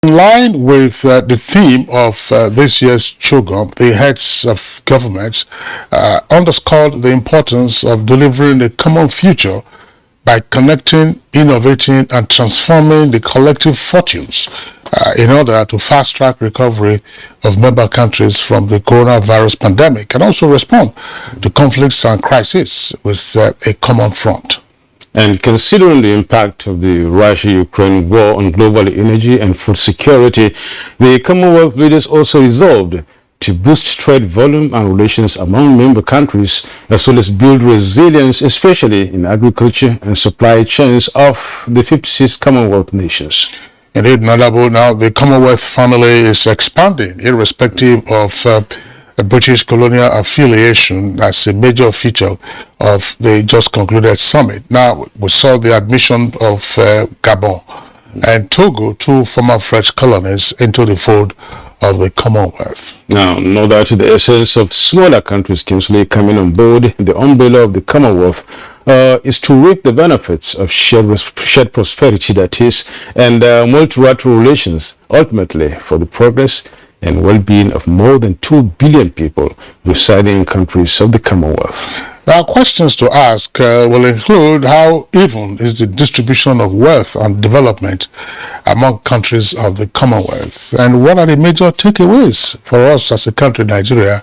In line with the theme of this year's Chogom, the heads of governments underscored the importance of delivering a common future by connecting, innovating, and transforming the collective fortunes in order to fast-track recovery of member countries from the coronavirus pandemic and also respond to conflicts and crises with a common front. And considering the impact of the Russia-Ukraine war on global energy and food security, the Commonwealth leaders also resolved to boost trade volume and relations among member countries, as well as build resilience, especially in agriculture and supply chains of the 56 Commonwealth nations. Indeed, Nadabo, now the Commonwealth family is expanding, irrespective of British colonial affiliation, as a major feature of the just concluded summit. Now, we saw the admission of Gabon and Togo, two former French colonies, into the fold of the Commonwealth. Now, know that the essence of smaller countries, Kingsley, coming on board the umbrella of the Commonwealth is to reap the benefits of shared prosperity, that is, and multilateral relations, ultimately for the progress and well-being of more than 2 billion people residing in countries of the Commonwealth. Now, questions to ask will include how even is the distribution of wealth and development among countries of the Commonwealth, and what are the major takeaways for us as a country, Nigeria,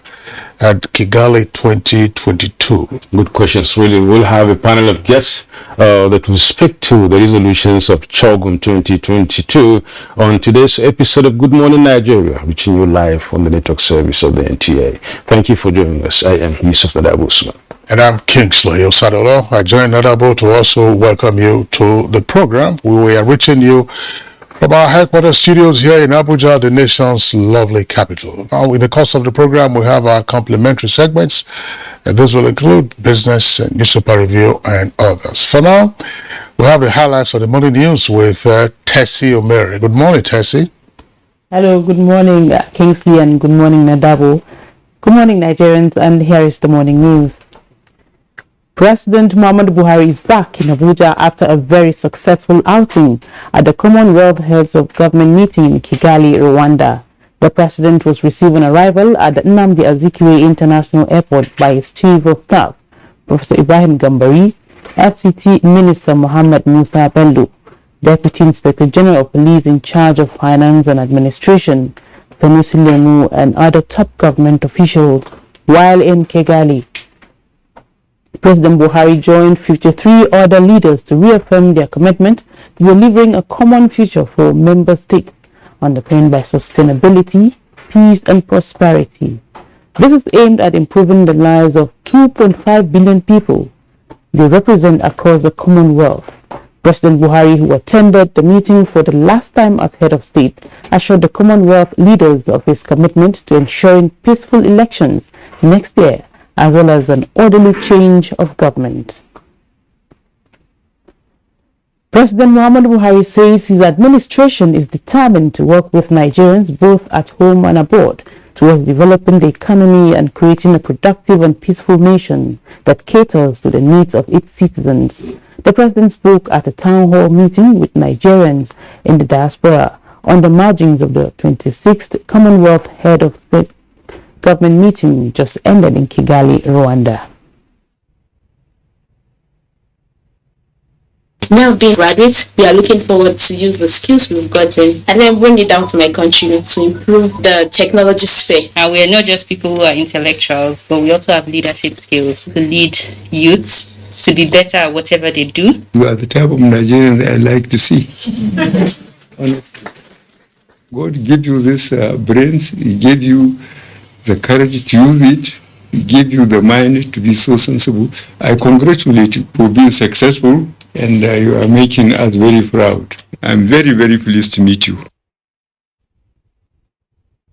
at Kigali 2022? Good questions, really. We'll have a panel of guests that will speak to the resolutions of Chogom 2022 on today's episode of Good Morning Nigeria, reaching you live on the network service of the NTA. Thank you for joining us. I am Yusuf Nadabo. And I'm Kingsley Osadolo. I join Nadabo to also welcome you to the program. We are reaching you from our headquarters studios here in Abuja, the nation's lovely capital. Now, in the course of the program, we have our complimentary segments, and those will include business and newspaper review and others. For now, we have the highlights of the morning news with Tessie Omeri. Good morning, Tessie. Hello, good morning, Kingsley, and good morning, Nadabo. Good morning, Nigerians, and here is the morning news. President Muhammadu Buhari is back in Abuja after a very successful outing at the Commonwealth Heads of Government meeting in Kigali, Rwanda. The president was received on arrival at the Nnamdi Azikiwe International Airport by his chief of staff, Professor Ibrahim Gambari, FCT Minister Mohammed Musa Bello, Deputy Inspector General of Police in charge of Finance and Administration, Sanusi Lemu, and other top government officials. While in Kigali, President Buhari joined 53 other leaders to reaffirm their commitment to delivering a common future for member states, underpinned by sustainability, peace, and prosperity. This is aimed at improving the lives of 2.5 billion people they represent across the Commonwealth. President Buhari, who attended the meeting for the last time as head of state, assured the Commonwealth leaders of his commitment to ensuring peaceful elections next year, as well as an orderly change of government. President Muhammadu Buhari says his administration is determined to work with Nigerians both at home and abroad towards developing the economy and creating a productive and peaceful nation that caters to the needs of its citizens. The president spoke at a town hall meeting with Nigerians in the diaspora on the margins of the 26th Commonwealth Head of State Government meeting just ended in Kigali, Rwanda. Now, being graduates, we are looking forward to use the skills we've gotten and then bring it down to my country to improve the technology sphere. And we are not just people who are intellectuals, but we also have leadership skills to lead youths to be better at whatever they do. You are the type of Nigerian that I like to see. God gave you this brains, He gave you the courage to use it, He gave you the mind to be so sensible. I congratulate you for being successful, and you are making us very proud. I'm very, very pleased to meet you.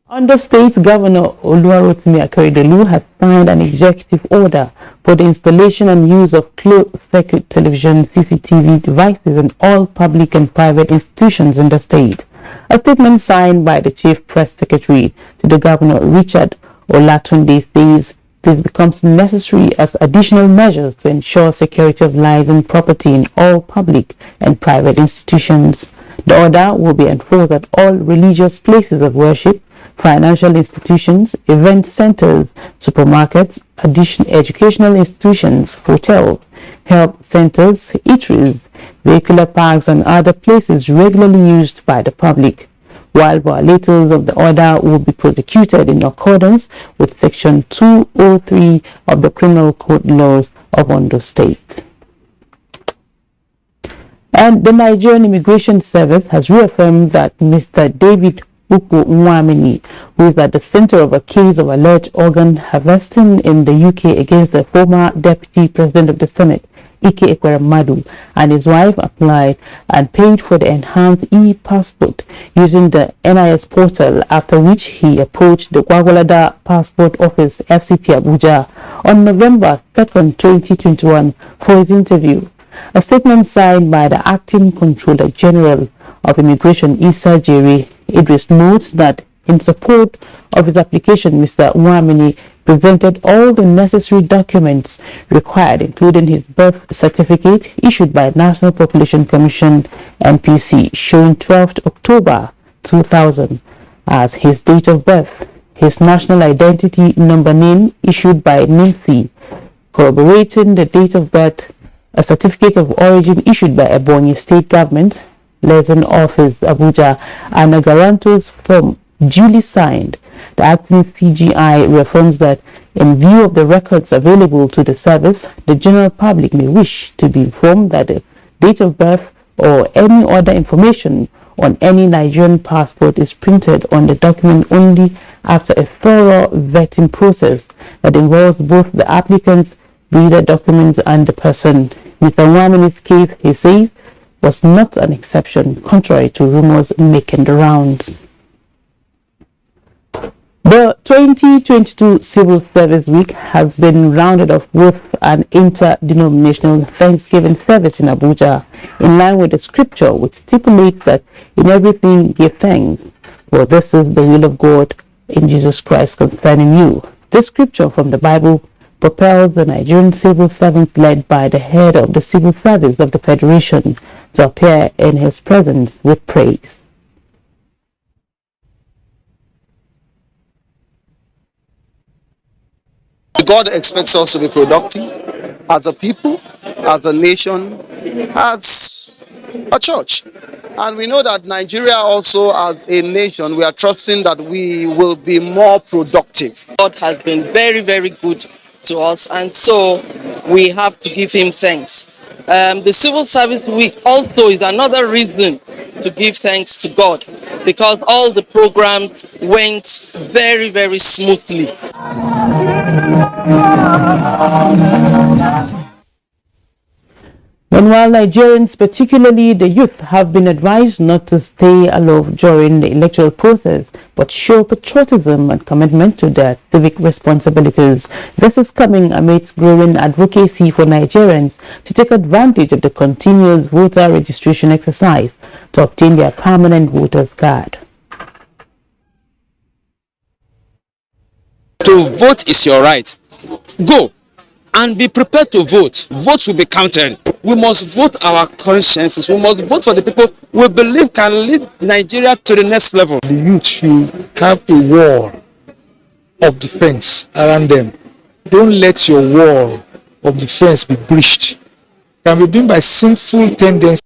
Ondo State Governor Oluwarotimi Akeredolu has signed an executive order for the installation and use of closed-circuit television CCTV devices in all public and private institutions in the state. A statement signed by the Chief Press Secretary to the Governor, Richard Olatunde, says this becomes necessary as additional measures to ensure security of lives and property in all public and private institutions. The order will be enforced at all religious places of worship, financial institutions, event centers, supermarkets, educational institutions, hotels, health centers, eateries, vehicular parks, and other places regularly used by the public, while violators of the order will be prosecuted in accordance with Section 203 of the Criminal Code laws of Ondo State. And the Nigerian Immigration Service has reaffirmed that Mr. David Akinwunmi, who is at the center of a case of alleged organ harvesting in the UK against the former Deputy President of the Senate, Akinwunmi, and his wife applied and paid for the enhanced e-passport using the NIS portal, after which he approached the Gwagwalada Passport Office, FCT Abuja, on November 2nd, 2021 for his interview. A statement signed by the Acting Controller General of Immigration, Issa Jerry Idris, notes that in support of his application, Mr. Akinwunmi presented all the necessary documents required, including his birth certificate issued by National Population Commission (NPC), showing 12th October 2000 as his date of birth, his national identity number name issued by NIMC, corroborating the date of birth, a certificate of origin issued by Ebonyi State Government, Liaison Office, Abuja, and a guarantor's form duly signed. The acting CGI reaffirms that in view of the records available to the service, the general public may wish to be informed that the date of birth or any other information on any Nigerian passport is printed on the document only after a thorough vetting process that involves both the applicant's reader documents and the person. Mr. Akinwunmi's case, he says, was not an exception, contrary to rumors making the rounds. The 2022 Civil Service Week has been rounded off with an interdenominational Thanksgiving service in Abuja, in line with the scripture which stipulates that in everything give thanks, for this is the will of God in Jesus Christ concerning you. This scripture from the Bible propels the Nigerian civil servants led by the head of the Civil Service of the Federation to appear in his presence with praise. God expects us to be productive as a people, as a nation, as a church. And we know that Nigeria also as a nation, we are trusting that we will be more productive. God has been very, very good to us, and so we have to give him thanks. The Civil Service Week also is another reason to give thanks to God, because all the programs went very, very smoothly. Meanwhile, Nigerians, particularly the youth, have been advised not to stay aloof during the electoral process, but show patriotism and commitment to their civic responsibilities. This is coming amidst growing advocacy for Nigerians to take advantage of the continuous voter registration exercise to obtain their permanent voters card. To vote is your right. Go and be prepared to vote. Votes will be counted. We must vote our consciences. We must vote for the people we believe can lead Nigeria to the next level. The youth should have a wall of defense around them. Don't let your wall of defense be breached. It can be done by sinful tendencies.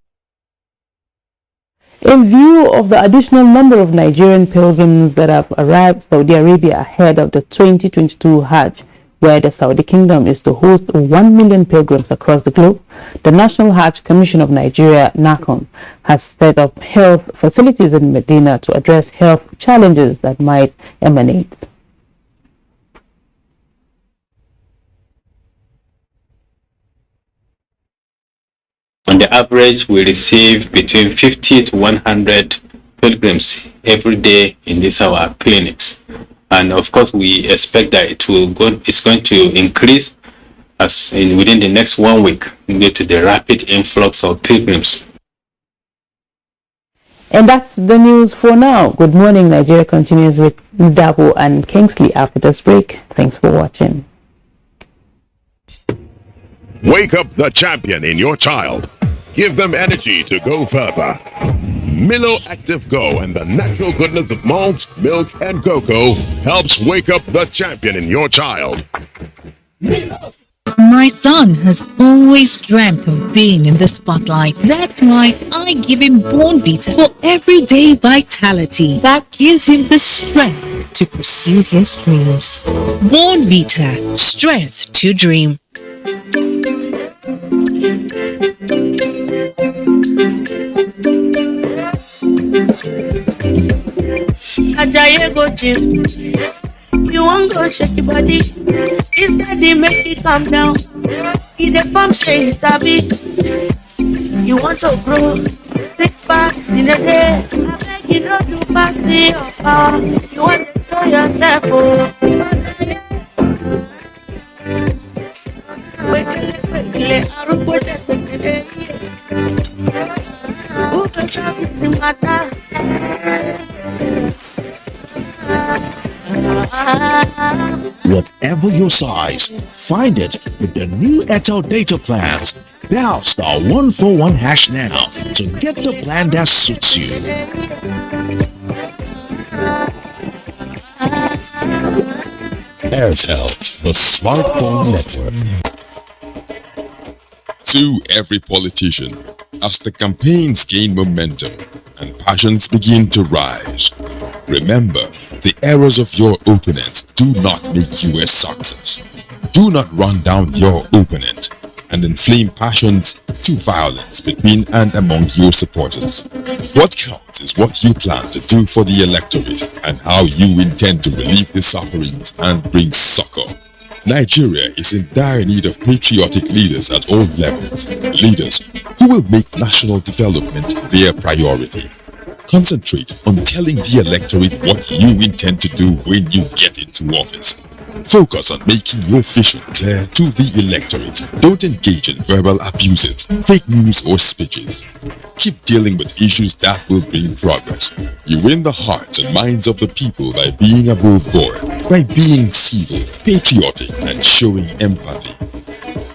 In view of the additional number of Nigerian pilgrims that have arrived Saudi Arabia ahead of the 2022 Hajj, where the Saudi Kingdom is to host 1 million pilgrims across the globe, the National Hajj Commission of Nigeria, NACON, has set up health facilities in Medina to address health challenges that might emanate. On the average, we receive between 50 to 100 pilgrims every day in these our clinics. And of course, we expect that it's going to increase within the next 1 week due to the rapid influx of pilgrims. And that's the news for now. Good morning, Nigeria continues with Dabo and Kingsley after this break. Thanks for watching. Wake up the champion in your child. Give them energy to go further. Milo Active Go and the natural goodness of malt, milk, and cocoa helps wake up the champion in your child. My son has always dreamt of being in the spotlight. That's why I give him Vita for everyday vitality that gives him the strength to pursue his dreams. Vita, strength to dream. Ajaye go gym. You won't go shake your body. Instead they make it calm down. In the farm say tabi. You want to grow 6 packs in a day. I beg you don't do party or power. You want to show yourself oh. Whatever your size, find it with the new Airtel data plans. Dial *141# now to get the plan that suits you. Airtel, the smartphone network. To every politician, as the campaigns gain momentum and passions begin to rise, remember, the errors of your opponents do not make you a success. Do not run down your opponent and inflame passions to violence between and among your supporters. What counts is what you plan to do for the electorate and how you intend to relieve the sufferings and bring succor. Nigeria is in dire need of patriotic leaders at all levels, leaders who will make national development their priority. Concentrate on telling the electorate what you intend to do when you get into office. Focus on making your vision clear to the electorate. Don't engage in verbal abuses, fake news or speeches. Keep dealing with issues that will bring progress. You win the hearts and minds of the people by being above board, by being civil, patriotic, and showing empathy.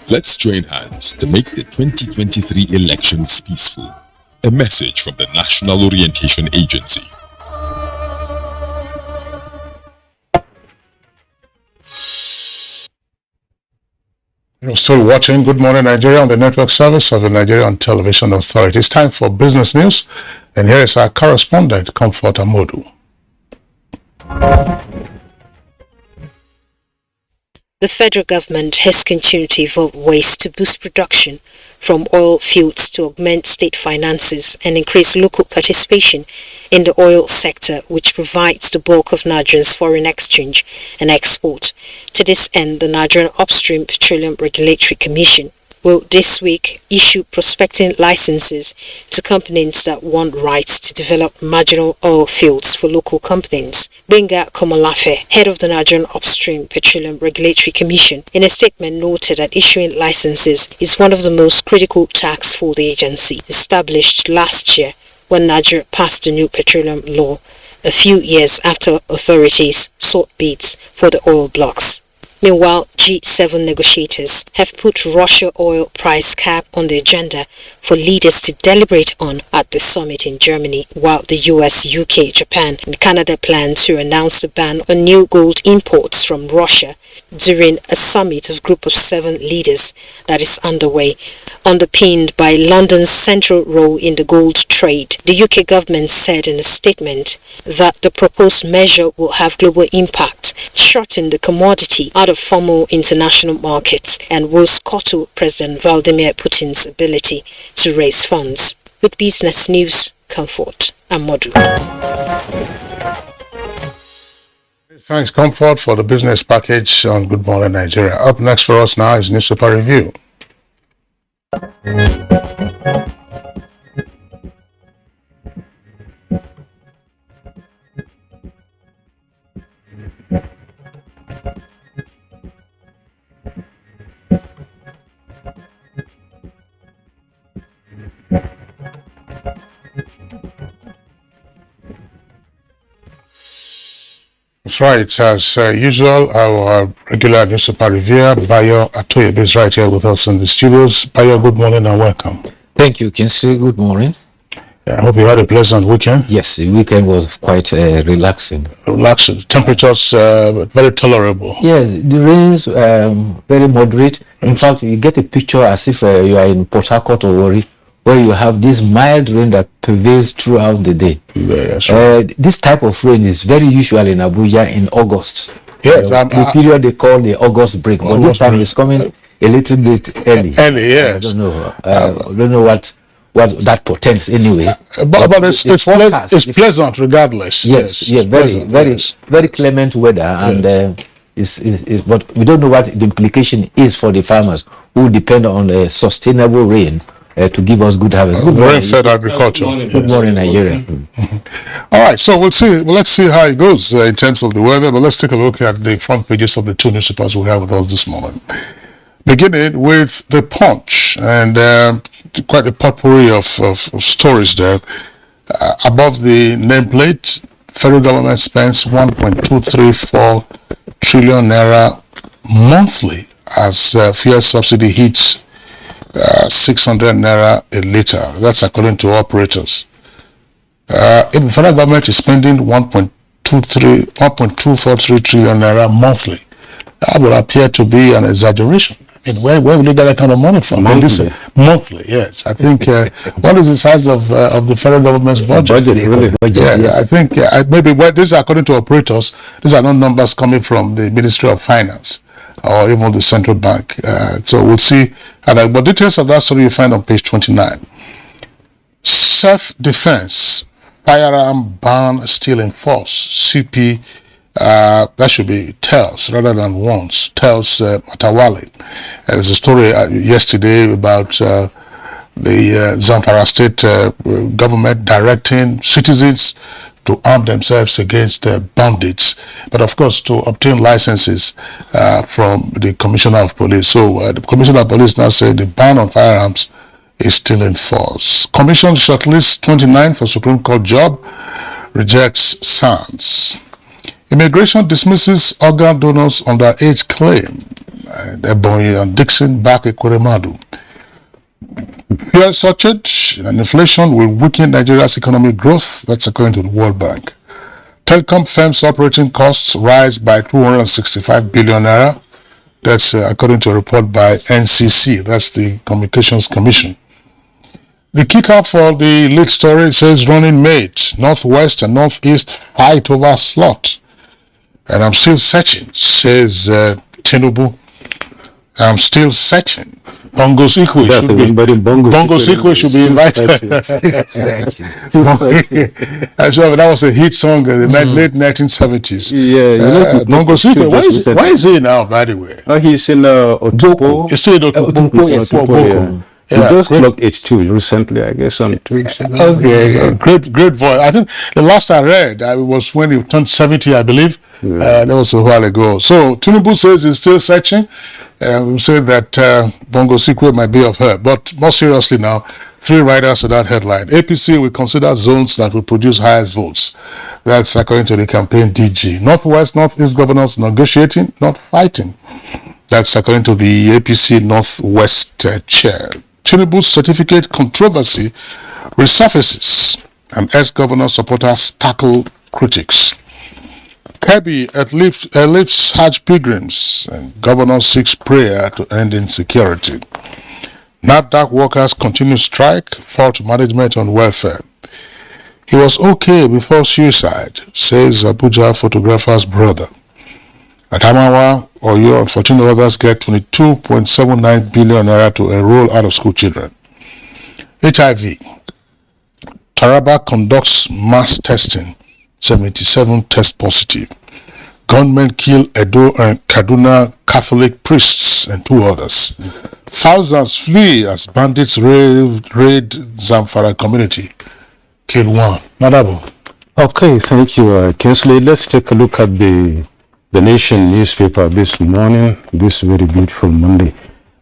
Let's join hands to make the 2023 elections peaceful. A message from the National Orientation Agency. You're still watching Good Morning Nigeria on the network service of the Nigerian Television Authority. It's time for business news, and here is our correspondent, Comfort Amodu. The federal government has continued to evolve ways to boost production from oil fields to augment state finances and increase local participation in the oil sector, which provides the bulk of Nigerians' foreign exchange and export. To this end, the Nigerian Upstream Petroleum Regulatory Commission will this week issue prospecting licenses to companies that want rights to develop marginal oil fields for local companies. Benga Komolafe, head of the Nigerian Upstream Petroleum Regulatory Commission, in a statement noted that issuing licenses is one of the most critical tasks for the agency, established last year when Nigeria passed the new petroleum law, a few years after authorities sought bids for the oil blocks. Meanwhile, G7 negotiators have put Russia oil price cap on the agenda for leaders to deliberate on at the summit in Germany, while the US, UK, Japan and Canada plan to announce a ban on new gold imports from Russia during a summit of Group of 7 leaders that is underway. Underpinned by London's central role in the gold trade, the UK government said in a statement that the proposed measure will have global impact, shorten the commodity out of formal international markets, and will scuttle President Vladimir Putin's ability to raise funds. With business news, Comfort Amodu. Thanks, Comfort, for the business package on Good Morning Nigeria. Up next for us now is Newspaper Review. That's right. As usual, our regular newspaper reviewer, Bayo Atoyebe, is right here with us in the studios. Bayo, good morning and welcome. Thank you, Kinsley. Good morning. I hope you had a pleasant weekend. Yes, the weekend was quite relaxing. Relaxing. Temperatures very tolerable. Yes, the rains very moderate. In fact, you get a picture as if you are in Port Harcourt or Warri, where you have this mild rain that prevails throughout the day. Yes, right. This type of rain is very usual in Abuja in August. Yes, the period they call the August break, but this time it's coming a little bit early. Early, yes. I don't know. I don't know what that portends anyway. But it's pleasant regardless. Yes, very clement weather, and but we don't know what the implication is for the farmers who depend on sustainable rain to give us good harvest. Good morning, rain-fed agriculture. Good morning, Nigeria. All right, so let's see how it goes in terms of the weather. But let's take a look at the front pages of the two newspapers we have with us this morning. Beginning with the Punch, and quite a potpourri of stories there. Above the nameplate, federal government spends 1.234 trillion naira monthly as fuel subsidy hits 600 naira a litre. That's according to operators. If the federal government is spending 1.243 trillion naira monthly, that would appear to be an exaggeration. I mean, where will you get that kind of money from? Monthly, yes. I think what is the size of the federal government's budget? I think maybe this is according to operators. These are not numbers coming from the Ministry of Finance or even the central bank. So we'll see. But details of that story you find on page 29. Self-defense, firearm ban still in force. CP. That should be tells rather than wants. Tells Matawale. There's a story yesterday about the Zamfara state government directing citizens to arm themselves against bandits, but of course to obtain licenses from the Commissioner of Police. So the Commissioner of Police now said the ban on firearms is still in force. Commission shortlist 29 for Supreme Court job, rejects SANS. Immigration dismisses organ donors underage claim. Ebonyi and Dixon back Ekweremadu. Fuel shortage and inflation will weaken Nigeria's economic growth. That's according to the World Bank. Telecom firms' operating costs rise by 265 billion naira. That's according to a report by NCC. That's the Communications Commission. The kicker for the lead story says running mate. Northwest and Northeast fight over slot. And I'm still searching, says Tinubu. I'm still searching. Bongo's Ikwe should be invited. Actually, that was a hit song in the late 1970s. Yeah, Bongo's Ikwe. Why is he now, by the way? He's in Otupo. He's still in Otupo. He just clocked 82 recently, I guess, on Twitch. Okay, great voice. I think the last I read was when he turned 70, I believe. That was a while ago. So Tinubu says he's still searching. We say that Bongo Sikwe might be of her. But more seriously now, 3 riders to that headline. APC will consider zones that will produce highest votes. That's according to the campaign DG. Northwest, Northeast governors negotiating, not fighting. That's according to the APC Northwest chair. Tinubu's certificate controversy resurfaces, and ex-governor supporters tackle critics. Kebbi lifts Hajj pilgrims, and governor seeks prayer to end insecurity. NAFDAC workers continue strike, fault management on welfare. He was okay before suicide, says Abuja photographer's brother. Adamawa, Oyo, and 14 others get 22.79 billion naira to enroll out-of-school children. HIV. Taraba conducts mass testing. 77 test positive. Gunmen kill Edo and Kaduna Catholic priests and 2 others. Thousands flee as bandits raid Zamfara community. Kill 1. Madabo. Okay, thank you, Kinsley. Let's take a look at the Nation newspaper this morning, this very beautiful Monday.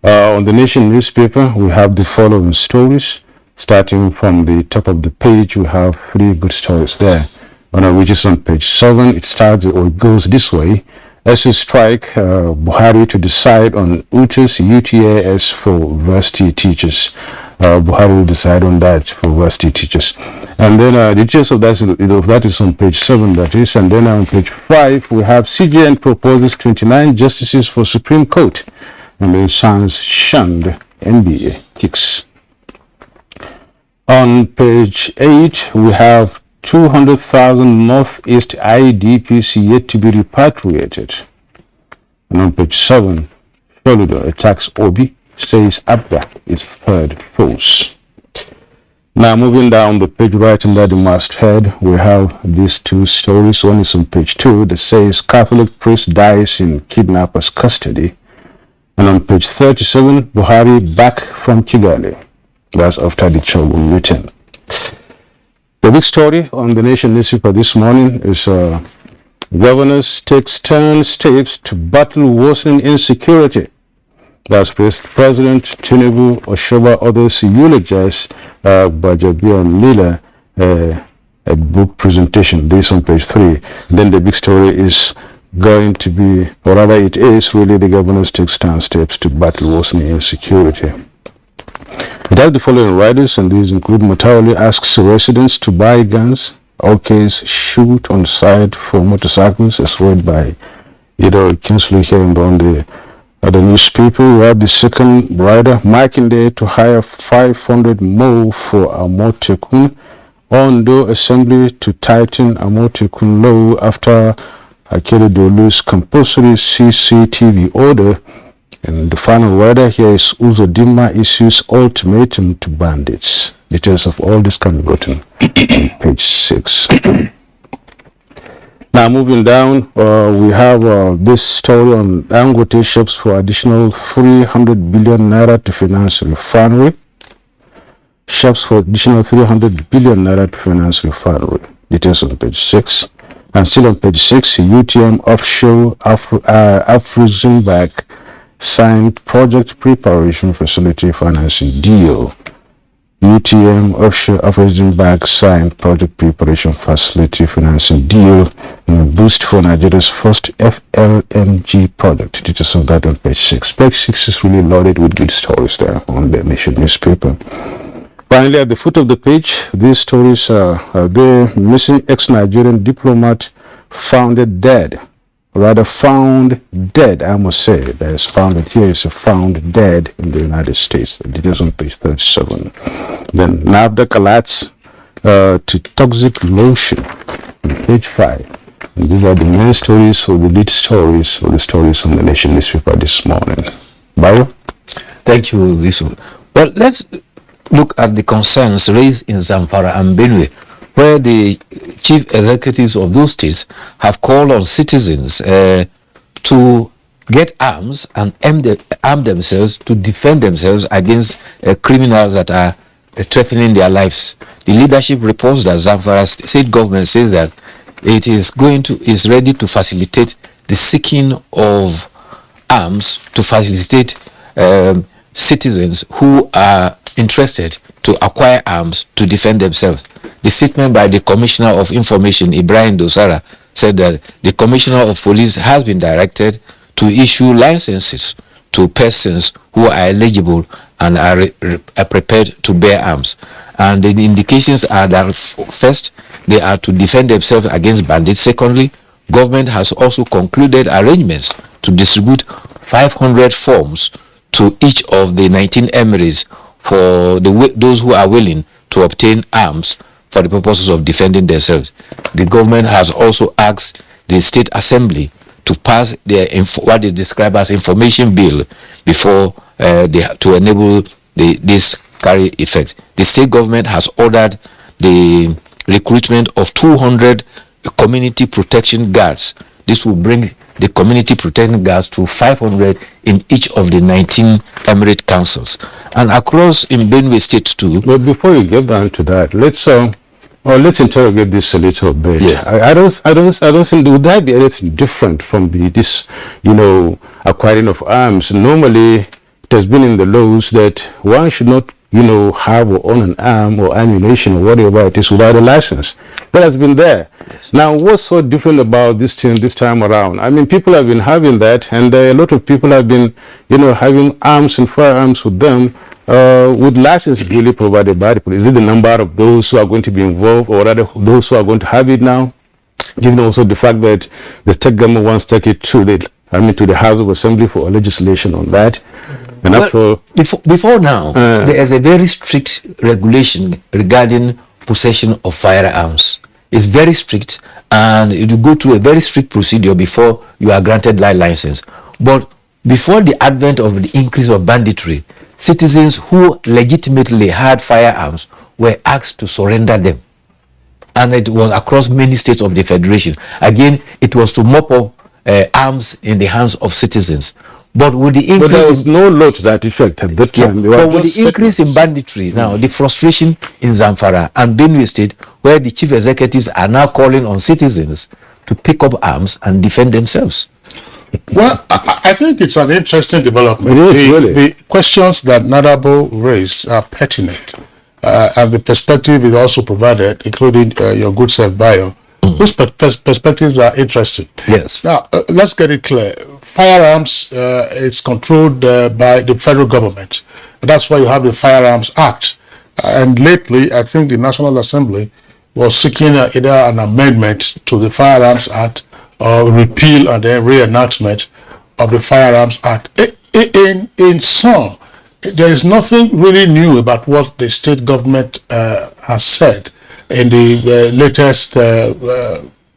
On the Nation newspaper, we have the following stories. Starting from the top of the page, we have 3 good stories there. Which is on page 7. It starts or it goes this way. As we strike Buhari to decide on UTAS for varsity teachers. Buhari will decide on that for varsity teachers. And then the details of that is on page 7, that is. And then on page 5, we have CJN proposes 29 justices for Supreme Court. And then Sans shunned NBA kicks. On page 8, we have 200,000 Northeast IDPs yet to be repatriated. And on page 7, Soludo attacks Obi, says Abba is third force. Now moving down the page right under the masthead, we have these two stories. One is on page 2 that says Catholic priest dies in kidnapper's custody. And on page 37, Buhari back from Kigali. That's after the Chogun meeting. The big story on the Nation newspaper this morning is governors take stern steps to battle worsening insecurity. That's President Tinubu, Oshoba, others eulogize Bajabi and Lila, a book presentation. This on page 3. Then the big story is going to be, or rather it is really the governors take stern steps to battle worsening insecurity. It has the following riders, and these include Matauli asks residents to buy guns, OKs shoot on site for motorcycles, as read by Kinsley here on the newspaper. We have the second rider, marking day to hire 500 more for Amotekun. Ondo Assembly to tighten Amotekun law after Akere Dolu's compulsory CCTV order. And the final rider here is Uzodinma issues ultimatum to bandits. Details of all this can be gotten on page 6. Now moving down, we have this story on Dangote shops for additional 300 billion naira to finance refinery. Shops for additional 300 billion naira to finance refinery. Details on page 6. And still on page 6, UTM offshore Afrozimbak signed project preparation facility financing deal. UTM offshore Afrozimbak signed project preparation facility financing deal and a boost for Nigeria's first FLNG project. Details of that on page 6. Page 6 is really loaded with good stories there on the Nation newspaper. Finally, at the foot of the page, these stories are the missing ex-Nigerian diplomat found dead, I must say. That is found here is found dead in the United States. The details on page 37. Then NAFDAC alerts to toxic lotion on page 5. And these are the main stories or the lead stories or the stories on the Nation newspaper this morning. Bayo? Thank you, Yusuf. Well, let's look at the concerns raised in Zamfara and Benue, where the chief executives of those states have called on citizens to get arms and arm themselves to defend themselves against criminals that are threatening their lives. The leadership reports that Zamfara state government says that it is ready to facilitate the seeking of arms to facilitate citizens who are interested to acquire arms to defend themselves. The statement by the Commissioner of Information, Ibrahim Dosara, said that the Commissioner of Police has been directed to issue licenses to persons who are eligible and are prepared to bear arms. And the indications are that first, they are to defend themselves against bandits. Secondly, government has also concluded arrangements to distribute 500 forms to each of the 19 emirates for those who are willing to obtain arms for the purposes of defending themselves. The government has also asked the State Assembly to pass what is described as information bill before to enable this carry effect. The state government has ordered the recruitment of 200 community protection guards. This will bring the community protection guards to 500 in each of the 19 emirate councils and across in Benue State too. But before you get down to that, let's interrogate this a little bit. Yes. I don't think would that be anything different from this acquiring of arms. Normally it has been in the laws that one should not have or own an arm or ammunition or whatever it is without a license. That has been there. Yes. Now, what's so different about this thing this time around? I mean, people have been having that, and a lot of people have been, having arms and firearms with them Would license really provided by the police? Is it the number of those who are going to be involved, or rather those who are going to have it now? Given also the fact that the state government wants to take it to the House of Assembly for legislation on that. And well, before now, there is a very strict regulation regarding possession of firearms. It's very strict, and you go through a very strict procedure before you are granted license. But before the advent of the increase of banditry, citizens who legitimately had firearms were asked to surrender them. And it was across many states of the Federation. Again, it was to mop up arms in the hands of citizens. But with the increase, there was no law to that effect at that time. But with the increase in banditry now, the frustration in Zamfara and Benue State, where the chief executives are now calling on citizens to pick up arms and defend themselves. Well, I think it's an interesting development. The questions that Nadabo raised are pertinent, and the perspective is also provided, including your good self bio. Those perspectives are interesting. Yes. Now, let's get it clear. Firearms is controlled by the federal government. That's why you have the Firearms Act. And lately, I think the National Assembly was seeking either an amendment to the Firearms Act or repeal and then reenactment of the Firearms Act. In sum, there is nothing really new about what the state government has said in the latest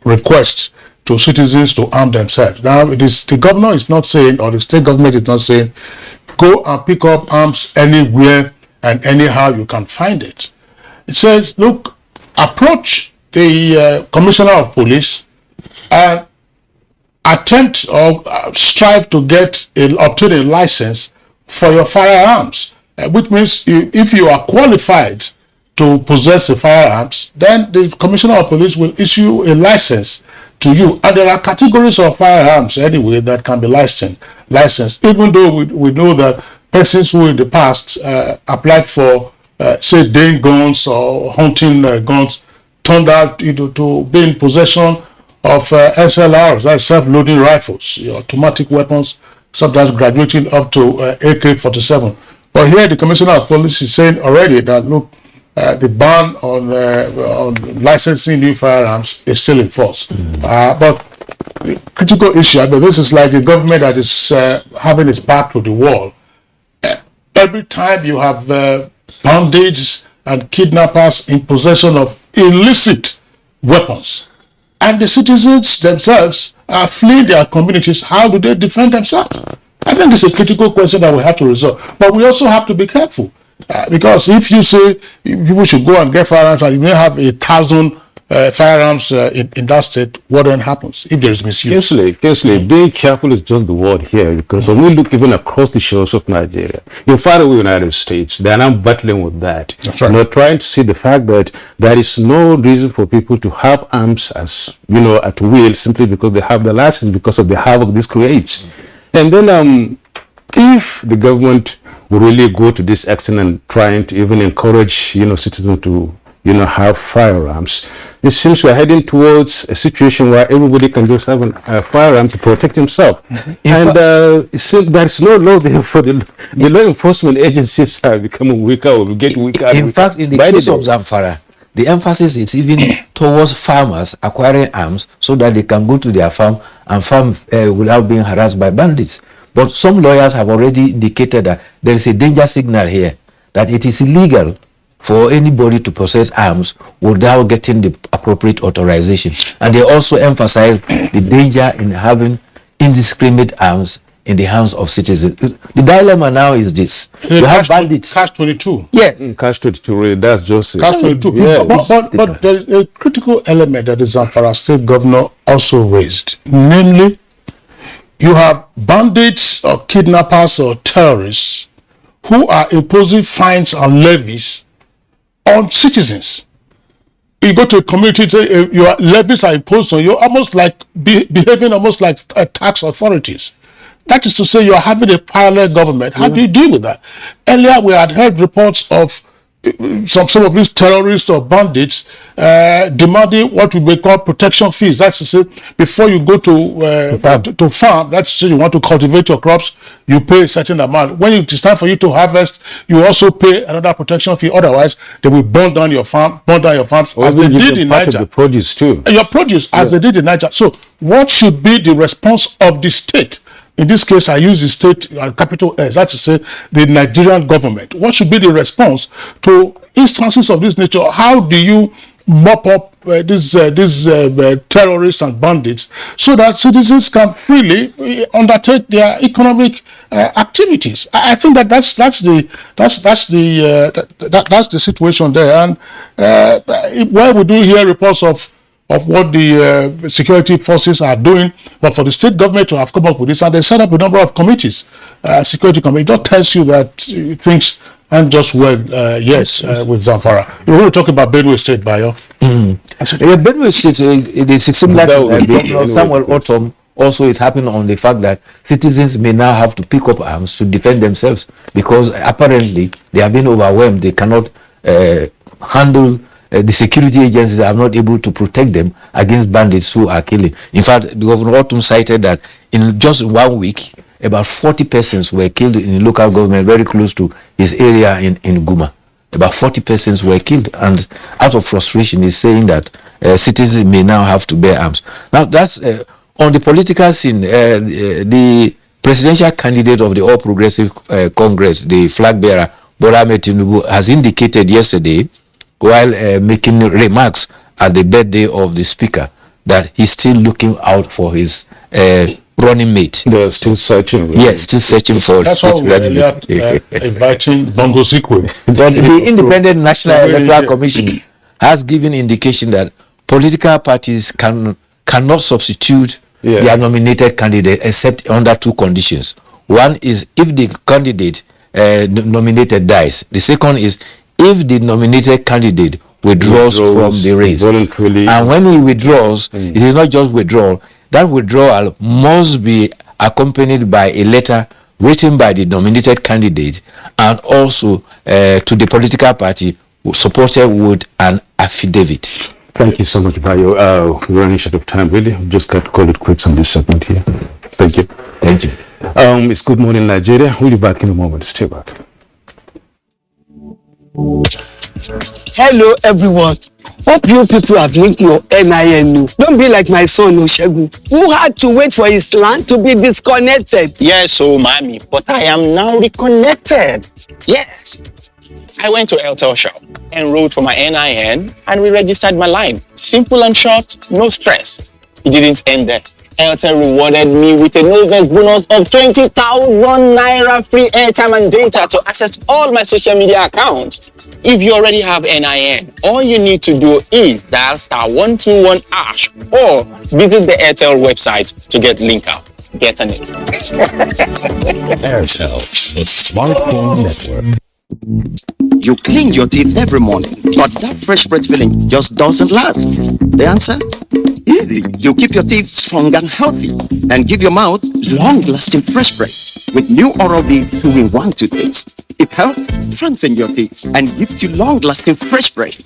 request to citizens to arm themselves. Now, it is the governor is not saying, or the state government is not saying, go and pick up arms anywhere and anyhow you can find it. It says, look, approach the commissioner of police and attempt or strive to obtain a license for your firearms, which means if you are qualified to possess the firearms, then the commissioner of police will issue a license to you. And there are categories of firearms anyway that can be licensed, even though we know that persons who in the past applied for, say, day guns or hunting guns, turned out to be in possession of SLRs, that's self-loading rifles, automatic weapons, sometimes graduating up to AK-47. But here the commissioner of police is saying already that, look, the ban on licensing new firearms is still in force. But the critical issue, I mean, this is like a government that is having its back to the wall. Every time you have bandits and kidnappers in possession of illicit weapons, and the citizens themselves are fleeing their communities, how do they defend themselves? I think it's a critical question that we have to resolve. But we also have to be careful. Because if you say people should go and get firearms and you may have 1,000 firearms in that state, what then happens if there is misuse? Carefully, being careful is just the word here, because when we look even across the shores of Nigeria, in far away United States, they are now battling with that. That's right. They're trying to see the fact that there is no reason for people to have arms as, at will, simply because they have the license, because of the havoc this creates. And then if the government will really go to this extent and trying to even encourage, citizens to, have firearms, it seems we're heading towards a situation where everybody can just have a firearm to protect himself. And it seems there's no law there for the law enforcement agencies are becoming weaker or will get weaker. In fact, in the case of Zamfara, the emphasis is even towards farmers acquiring arms so that they can go to their farm and farm without being harassed by bandits. But some lawyers have already indicated that there is a danger signal here, that it is illegal for anybody to possess arms without getting the appropriate authorization. And they also emphasize the danger in having indiscriminate arms in the hands of citizens. The dilemma now is this. You have bandits. Catch-22. Yes. Catch-22, really, that's just it. Catch-22. Yeah. But there is a critical element that the Zamfara state governor also raised. Namely, you have bandits or kidnappers or terrorists who are imposing fines and levies on citizens. You go to a community, your levies are imposed on you, almost like behaving almost like tax authorities. That is to say, you are having a parallel government. How do you deal with that? Earlier, we had heard reports of some of these terrorists or bandits demanding what we may call protection fees. That's to say, before you go to farm, that's to say you want to cultivate your crops, you pay a certain amount. When it's time for you to harvest, you also pay another protection fee. Otherwise, they will burn down your farms, as they did in Niger. The produce too. Your produce, as they did in Niger. So, what should be the response of the state? In this case, I use the state capital S, that's to say the Nigerian government. What should be the response to instances of this nature? How do you mop up these terrorists and bandits so that citizens can freely undertake their economic activities? I think that's the situation there. And where we do hear reports of what the security forces are doing, but for the state government to have come up with this, and they set up a number of committees, security committee, that tells you that things aren't just well with Zamfara. We're going to talk about Benue State, Bayo. Benue State, it is similar to Governor Samuel Otom. Also, it's happening on the fact that citizens may now have to pick up arms to defend themselves because apparently they have been overwhelmed. They cannot handle. The security agencies are not able to protect them against bandits who are killing. In fact, Governor Otum cited that in just 1 week, about 40 persons were killed in the local government very close to his area in Guma. About 40 persons were killed, and out of frustration, he's saying that citizens may now have to bear arms. Now, that's on the political scene. The presidential candidate of the All Progressive Congress, the flag bearer, Bola Ahmed Tinubu, has indicated yesterday, while making remarks at the birthday of the speaker, that he's still looking out for his running mate. They're still searching. Yes, still searching for. That's why we're inviting Bongo Sikwe. But the Independent National Electoral Commission has given indication that political parties cannot substitute their nominated candidate except under two conditions. One is if the candidate nominated dies. The second is if the nominated candidate withdraws from the race. And when he withdraws, it is not just withdrawal. That withdrawal must be accompanied by a letter written by the nominated candidate and also to the political party supported with an affidavit. Thank you so much, Bayo. We're running short of time, really. We just got to call it quits on this segment here. Thank you. Thank you. It's Good Morning Nigeria. We'll be back in a moment. Stay back. Hello everyone. Hope you people have linked your NIN. Don't be like my son Oshegun, who had to wait for his land to be disconnected. Yes, mommy, but I am now reconnected. Yes. I went to Airtel shop, enrolled for my NIN, and re-registered my line. Simple and short, no stress. It didn't end there. Airtel rewarded me with a no-vex bonus of 20,000 naira free airtime and data to access all my social media accounts. If you already have NIN, all you need to do is dial *121# or visit the Airtel website to get link out. Get on it. Airtel, the smartphone network. You clean your teeth every morning, but that fresh breath feeling just doesn't last. The answer? Easy. You keep your teeth strong and healthy and give your mouth long-lasting fresh breath with new Oral-B 2-in-1 toothpaste. It helps strengthen your teeth and gives you long-lasting fresh breath.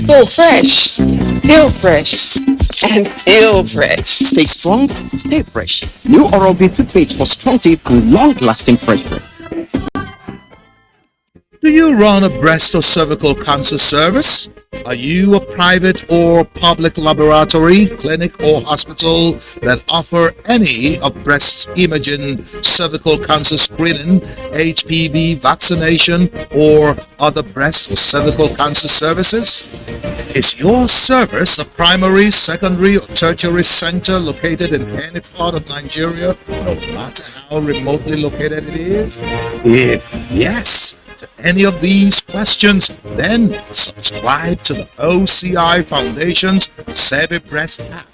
So fresh, feel fresh, and feel fresh. Stay strong, stay fresh. New Oral-B toothpaste for strong teeth and long-lasting fresh breath. Do you run a breast or cervical cancer service? Are you a private or public laboratory, clinic or hospital that offer any of breast imaging, cervical cancer screening, HPV vaccination, or other breast or cervical cancer services? Is your service a primary, secondary, or tertiary center located in any part of Nigeria, no matter how remotely located it is? If yes, to any of these questions, then subscribe to the OCI Foundation's Save a Breast app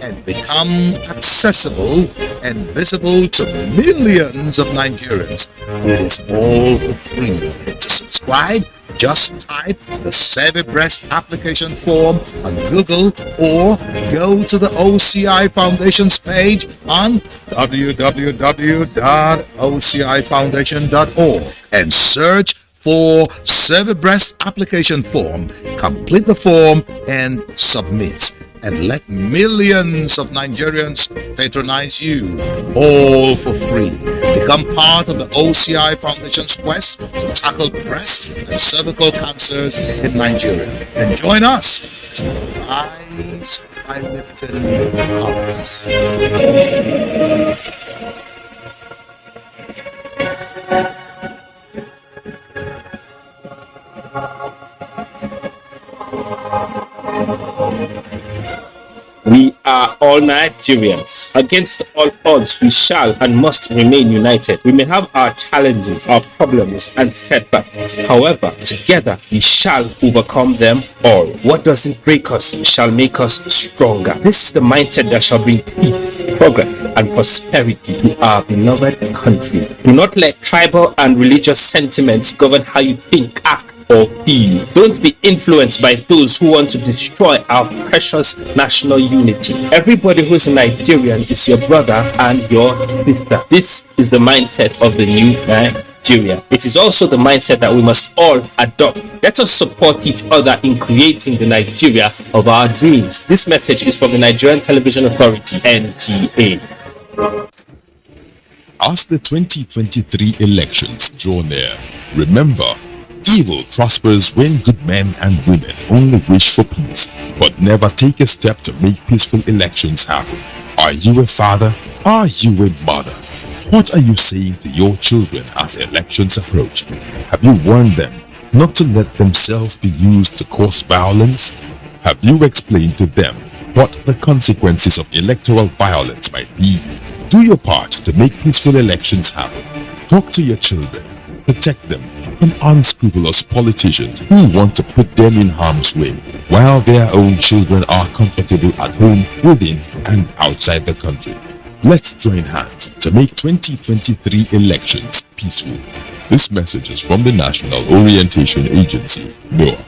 and become accessible and visible to millions of Nigerians. It is all for free. To subscribe, just type the Save a Breast application form on Google or go to the OCI Foundation's page on www.ocifoundation.org and search for Save a Breast application form. Complete the form and submit. And let millions of Nigerians patronize you, all for free. Become part of the OCI Foundation's quest to tackle breast and cervical cancers in Nigeria. And join us to rise by lifting others. We are all Nigerians. Against all odds, we shall and must remain united. We may have our challenges, our problems, and setbacks. However, together we shall overcome them all. What doesn't break us shall make us stronger. This is the mindset that shall bring peace, progress, and prosperity to our beloved country. Do not let tribal and religious sentiments govern how you think, act, or feel. Don't be influenced by those who want to destroy our precious national unity. Everybody who's a Nigerian is your brother and your sister. This is the mindset of the new Nigeria. It is also the mindset that we must all adopt. Let us support each other in creating the Nigeria of our dreams. This message is from the Nigerian Television Authority, NTA. As the 2023 elections draw near, remember, evil prospers when good men and women only wish for peace, but never take a step to make peaceful elections happen. Are you a father? Are you a mother? What are you saying to your children as elections approach? Have you warned them not to let themselves be used to cause violence? Have you explained to them what the consequences of electoral violence might be? Do your part to make peaceful elections happen. Talk to your children. Protect them from unscrupulous politicians who want to put them in harm's way, while their own children are comfortable at home, within and outside the country. Let's join hands to make 2023 elections peaceful. This message is from the National Orientation Agency, NOAA.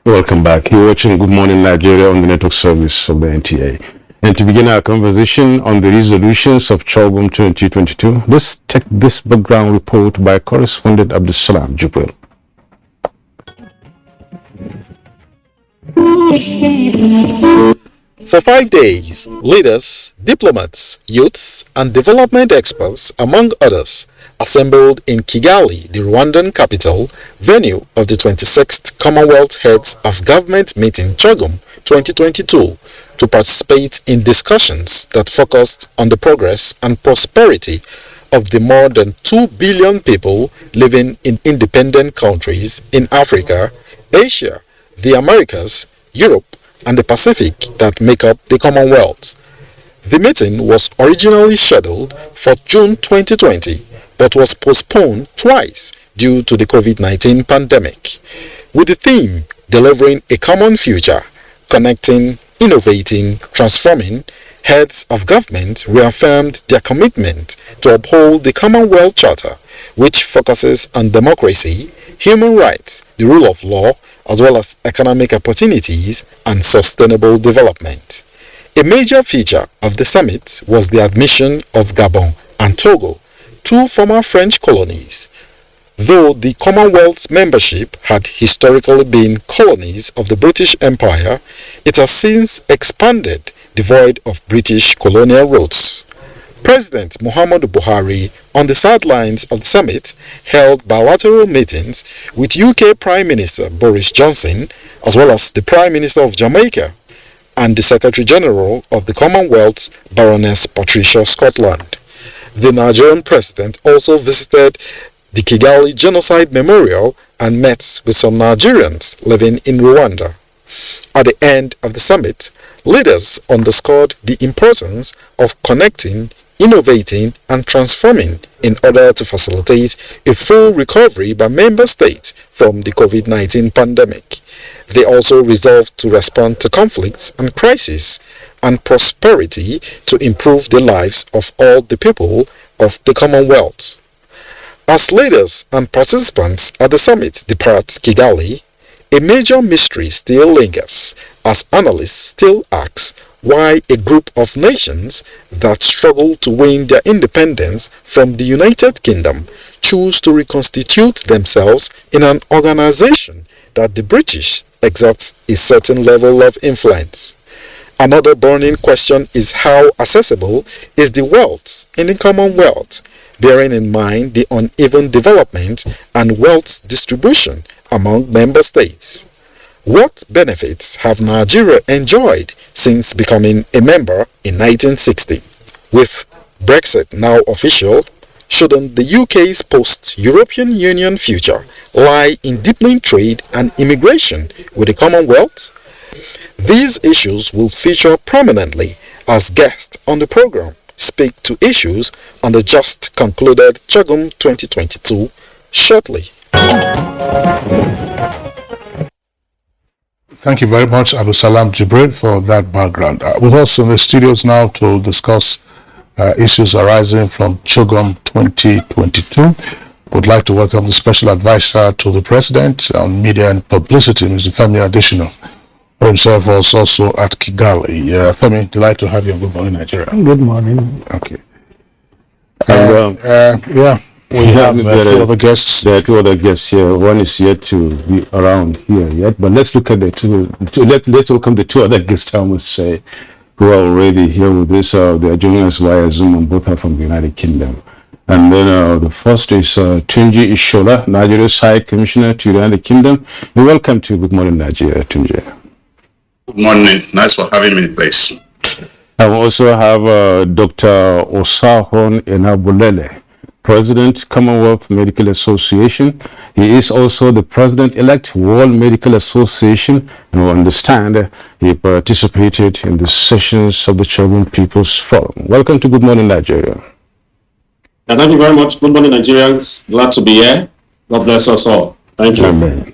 Welcome back. You're watching Good Morning Nigeria on the network service of the NTA. And to begin our conversation on the resolutions of Chogum 2022, let's take this background report by correspondent Abdulsalam Jubril. For 5 days, leaders, diplomats, youths, and development experts, among others, assembled in Kigali, the Rwandan capital, venue of the 26th Commonwealth Heads of Government meeting Chogum 2022, to participate in discussions that focused on the progress and prosperity of the more than 2 billion people living in independent countries in Africa, Asia, the Americas, Europe, and the Pacific that make up the Commonwealth. The meeting was originally scheduled for June 2020, but was postponed twice due to the COVID-19 pandemic, with the theme Delivering a Common Future, Connecting, Innovating, Transforming. Heads of government reaffirmed their commitment to uphold the Commonwealth Charter, which focuses on democracy, human rights, the rule of law, as well as economic opportunities and sustainable development. A major feature of the summit was the admission of Gabon and Togo, two former French colonies. Though the Commonwealth's membership had historically been colonies of the British Empire, it has since expanded, devoid of British colonial roots. President Muhammadu Buhari, on the sidelines of the summit, held bilateral meetings with UK Prime Minister Boris Johnson, as well as the Prime Minister of Jamaica, and the Secretary General of the Commonwealth, Baroness Patricia Scotland. The Nigerian president also visited the Kigali Genocide Memorial and met with some Nigerians living in Rwanda. At the end of the summit, leaders underscored the importance of connecting, innovating, and transforming in order to facilitate a full recovery by member states from the COVID-19 pandemic. They also resolved to respond to conflicts and crises and prosperity to improve the lives of all the people of the Commonwealth. As leaders and participants at the summit depart Kigali, a major mystery still lingers as analysts still ask why a group of nations that struggle to win their independence from the United Kingdom choose to reconstitute themselves in an organization that the British exerts a certain level of influence. Another burning question is how accessible is the wealth in the Commonwealth, bearing in mind the uneven development and wealth distribution among member states. What benefits have Nigeria enjoyed since becoming a member in 1960? With Brexit now official, shouldn't the UK's post-European Union future lie in deepening trade and immigration with the Commonwealth? These issues will feature prominently as guests on the program speak to issues on the just concluded CHOGM 2022 shortly. Thank you very much, Abu Salam Jibril, for that background. With us in the studios now to discuss issues arising from CHOGM 2022, would like to welcome the Special Advisor to the President on Media and Publicity, Mr. Femi Adesina, who himself was also at Kigali. Femi, delighted to have you on Good Morning Nigeria. Good morning. Okay. We have two other guests. There are two other guests here. One is yet to be around here yet, but let's look at the two. Let's welcome the two other guests, I must say, who are already here with us. They are joining us via Zoom, and both are from the United Kingdom. And then the first is Tunji Ishola, Nigeria's High Commissioner to the United Kingdom. And welcome to Good Morning Nigeria, Tunji. Good morning. Nice for having me, please. I also have Dr. Osahon Enabulele, President, Commonwealth Medical Association. He is also the President-elect, World Medical Association, and we understand he participated in the sessions of the CHOGM People's Forum. Welcome to Good Morning Nigeria. Thank you very much. Good morning, Nigerians. Glad to be here. God bless us all. Thank you. Amen.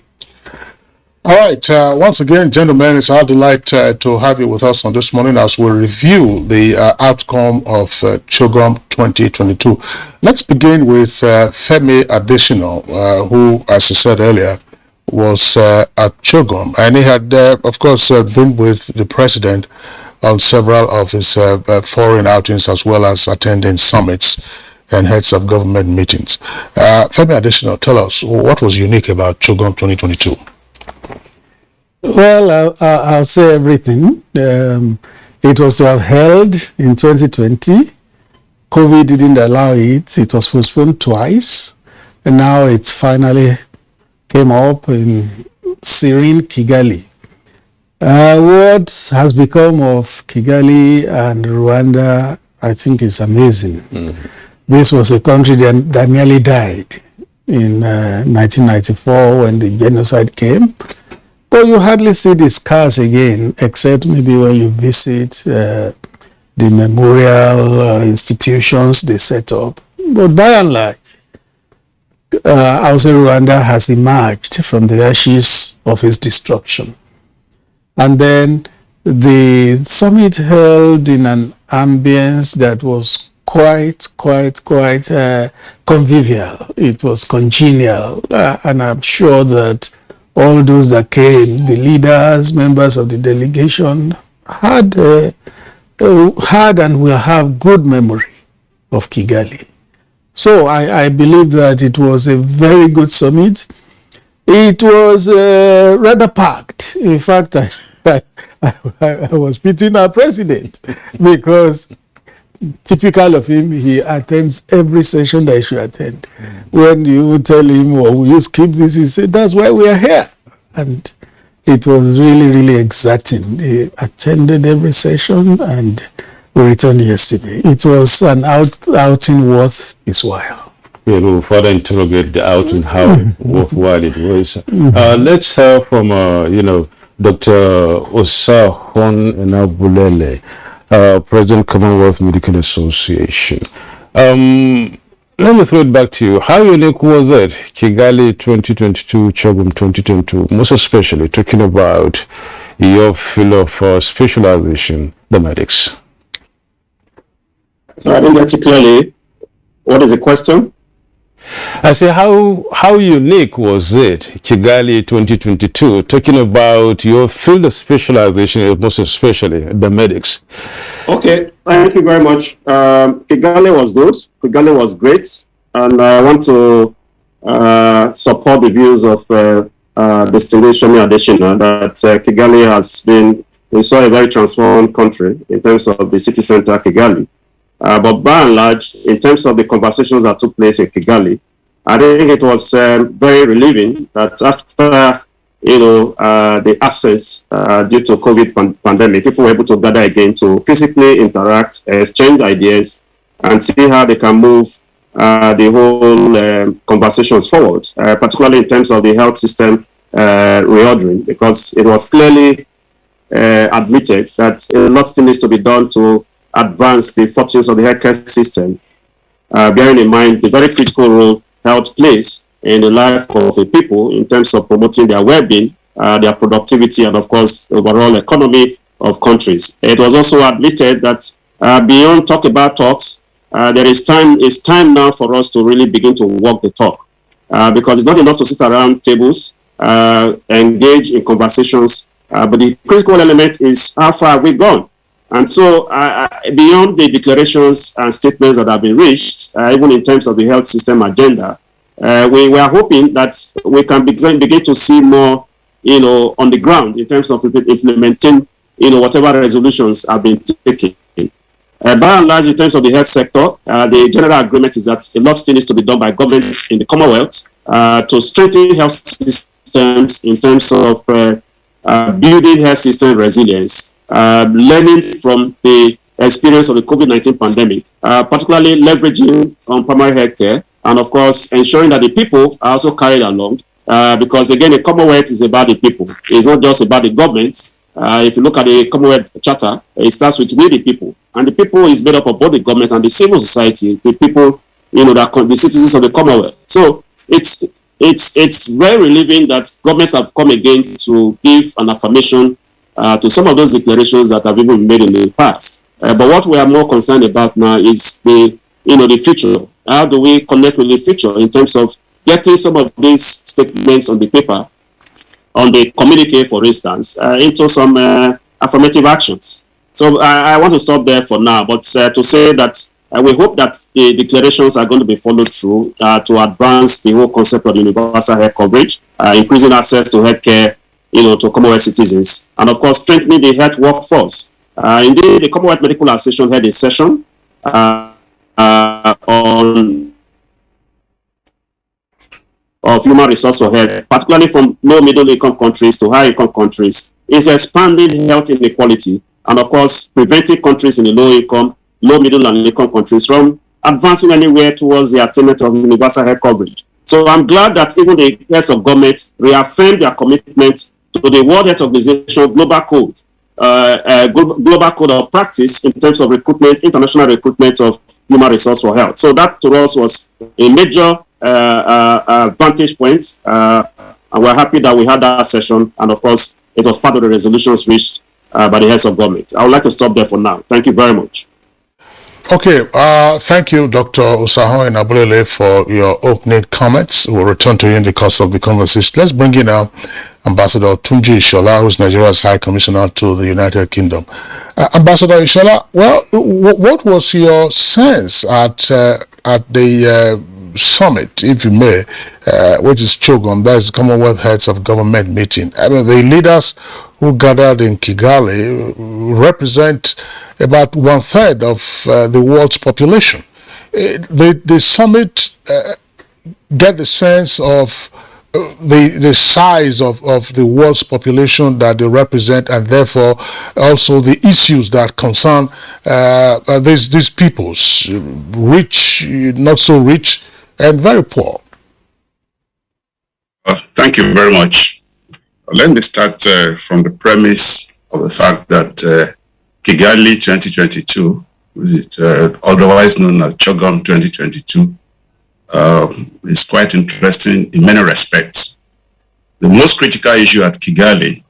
All right. Once again, gentlemen, it's our delight to have you with us on this morning as we review the outcome of CHOGM 2022. Let's begin with Femi Adesina, who, as I said earlier, was at CHOGM. And he had, of course, been with the president on several of his foreign outings, as well as attending summits and heads of government meetings. Femi Adesina, tell us, what was unique about CHOGM 2022? Well, I'll say everything. It was to have held in 2020. COVID didn't allow it. It was postponed twice. And now it's finally came up in serene Kigali. What has become of Kigali and Rwanda, I think, is amazing. Mm-hmm. This was a country that nearly died in 1994 when the genocide came. But you hardly see the scars again, except maybe when you visit the memorial institutions they set up. But by and large, I would say Rwanda has emerged from the ashes of its destruction. And then the summit held in an ambience that was quite convivial. It was congenial, and I'm sure that all those that came, the leaders, members of the delegation, had and will have good memory of Kigali. So I believe that it was a very good summit. It was rather packed. In fact, I was pitying our president because typical of him, he attends every session that he should attend. When you tell him, "Well, will you skip this?" he said, "That's why we are here." And it was really exacting. He attended every session and we returned yesterday. It was an outing worth his while. We will further interrogate the outing, how worthwhile it was. Let's hear from, Dr. Osahon Enabulele, President Commonwealth Medical Association. Let me throw it back to you. How unique was it, Kigali 2022, CHOGM 2022, most especially talking about your field of specialization, the medics? So I didn't get it clearly. What is the question? I say, how unique was it, Kigali 2022, talking about your field of specialization, most especially the medics? Okay, thank you very much. Kigali was good. Kigali was great. And I want to support the views of distinguished Shomi Adesina that Kigali has been, we saw a very transformed country in terms of the city center, Kigali. But by and large, in terms of the conversations that took place in Kigali, I think it was very relieving that after the absence due to COVID pandemic, people were able to gather again to physically interact, exchange ideas, and see how they can move the whole conversations forward, particularly in terms of the health system reordering, because it was clearly admitted that a lot still needs to be done to advance the fortunes of the healthcare system, bearing in mind the very critical role health plays in the life of the people in terms of promoting their well-being, their productivity, and of course, the overall economy of countries. It was also admitted that beyond talk about talks, it's time now for us to really begin to walk the talk, because it's not enough to sit around tables, engage in conversations, but the critical element is how far have we gone? And so beyond the declarations and statements that have been reached, even in terms of the health system agenda, we are hoping that we can begin to see more, on the ground in terms of implementing, whatever resolutions have been taken. By and large, in terms of the health sector, the general agreement is that a lot still needs to be done by governments in the Commonwealth to strengthen health systems in terms of building health system resilience, learning from the experience of the COVID-19 pandemic, particularly leveraging on primary health care, and of course, ensuring that the people are also carried along, because again, the Commonwealth is about the people. It's not just about the government. If you look at the Commonwealth Charter, it starts with we the people. And the people is made up of both the government and the civil society, the people, the citizens of the Commonwealth. So it's very relieving that governments have come again to give an affirmation to some of those declarations that have even been made in the past. But what we are more concerned about now is the future. How do we connect with the future in terms of getting some of these statements on the paper, on the communique, for instance, into some affirmative actions? So I want to stop there for now, but to say that we hope that the declarations are going to be followed through to advance the whole concept of universal health coverage, increasing access to healthcare, to Commonwealth citizens, and of course strengthening the health workforce. Indeed, the Commonwealth Medical Association had a session of human resource for health, particularly from low middle income countries to high income countries, is expanding health inequality, and of course preventing countries in the low income, low middle and income countries from advancing anywhere towards the attainment of universal health coverage. So I'm glad that even the heads of government reaffirmed their commitment to the World Health Organization Global Code, global code of practice in terms of recruitment, international recruitment of human resource for health. So that to us was a major vantage point, and we're happy that we had that session, and of course it was part of the resolutions reached by the heads of government. I would like to stop there for now. Thank you very much. Okay, thank you, Dr. Akinwunmi Ambode, for your opening comments. We'll return to you in the course of the conversation. Let's bring in now Ambassador Tunji Ishola, who is Nigeria's High Commissioner to the United Kingdom. Ambassador Ishola, well, what was your sense at the summit, if you may, which is CHOGM, that is Commonwealth Heads of Government meeting? I mean, the leaders who gathered in Kigali represent about 1/3 of the world's population. The summit get the sense of the size of the world's population that they represent, and therefore also the issues that concern these peoples, rich, not so rich, and very poor. Thank you very much. Let me start from the premise of the fact that Kigali 2022, otherwise known as CHOGM 2022, is quite interesting in many respects. The most critical issue at Kigali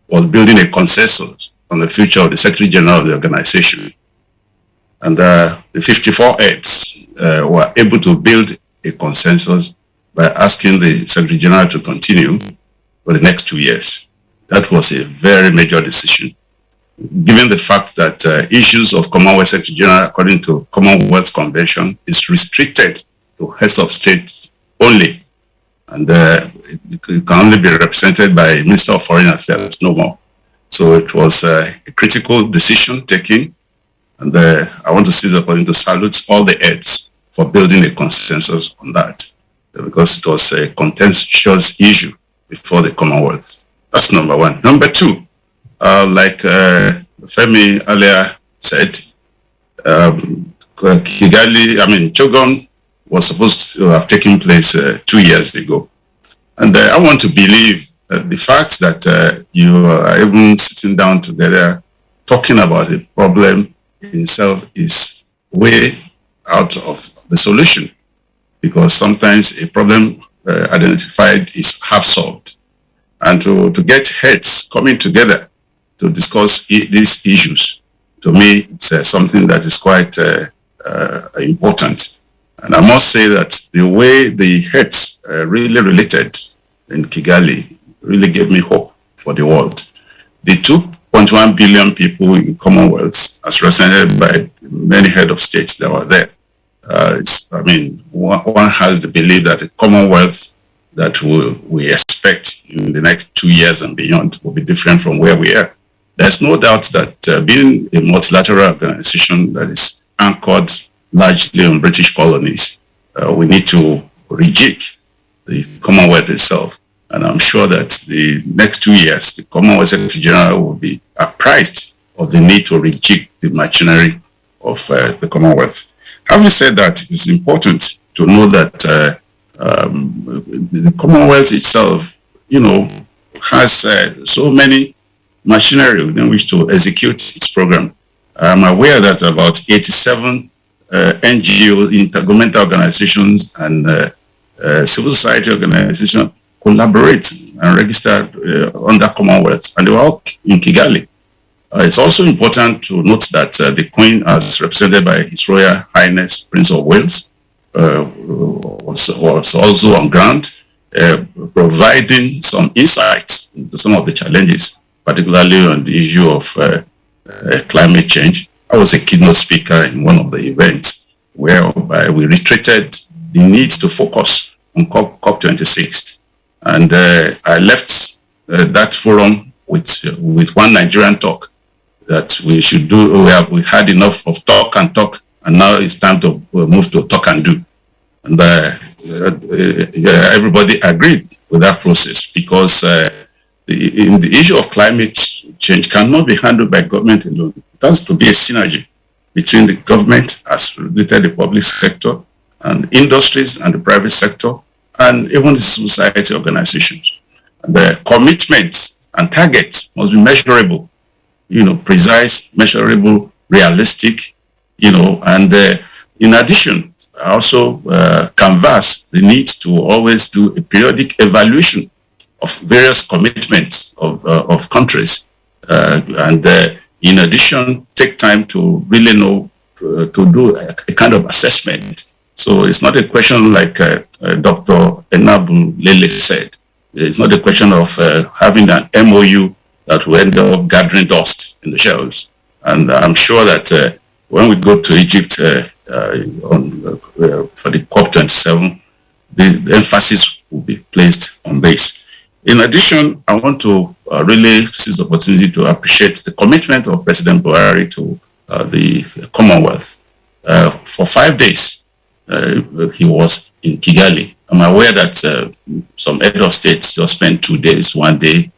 was building a consensus on the future of the Secretary General of the organization. And the 54 heads were able to build a consensus by asking the Secretary General to continue for the next 2 years. That was a very major decision, given the fact that issues of Commonwealth Secretary General, according to Commonwealth Convention, is restricted to heads of states only, and it can only be represented by Minister of Foreign Affairs, no more. So it was a critical decision taken, and I want to seize the opportunity to salute all the heads for building a consensus on that, because it was a contentious issue before the Commonwealth. That's number one. Number two, like Femi earlier said, Chogom was supposed to have taken place 2 years ago. And I want to believe the fact that you are even sitting down together talking about a problem in itself is way out of the solution, because sometimes a problem identified is half solved. And to get heads coming together to discuss these issues, to me, it's something that is quite important. And I must say that the way the heads really related in Kigali really gave me hope for the world. The 2.1 billion people in Commonwealth, as represented by many head of states that were there, one has the belief that the Commonwealth that we expect in the next 2 years and beyond will be different from where we are. There's no doubt that being a multilateral organization that is anchored largely on British colonies, we need to rejig the Commonwealth itself. And I'm sure that the next 2 years, the Commonwealth Secretary General will be apprised of the need to rejig the machinery of the Commonwealth. Having said that, it's important to know that the Commonwealth itself, has so many machinery within which to execute its program. I'm aware that about 87 NGO, intergovernmental organizations, and civil society organizations collaborate and register under Commonwealth, and they were all in Kigali. It's also important to note that the Queen, as represented by His Royal Highness Prince of Wales, was also on ground, providing some insights into some of the challenges, particularly on the issue of climate change. I was a keynote speaker in one of the events whereby we reiterated the need to focus on COP26. And I left that forum with one Nigerian talk that we should do. We had enough of talk, and now it's time to move to talk and do. And everybody agreed with that process, because the issue of climate change cannot be handled by government alone. It has to be a synergy between the government, as related the public sector, and industries and the private sector, and even the society organizations. And the commitments and targets must be measurable, precise, measurable, realistic, and in addition, also canvass the need to always do a periodic evaluation of various commitments of countries, and in addition, take time to really know, to do a kind of assessment. So it's not a question like Dr. Enabu Lele said. It's not a question of having an MOU that will end up gathering dust in the shelves. And I'm sure that when we go to Egypt for the COP27, the emphasis will be placed on this. In addition, I want to really seize the opportunity to appreciate the commitment of President Buhari to the Commonwealth. For 5 days, he was in Kigali. I'm aware that some head of states just spent 2 days, 1 day,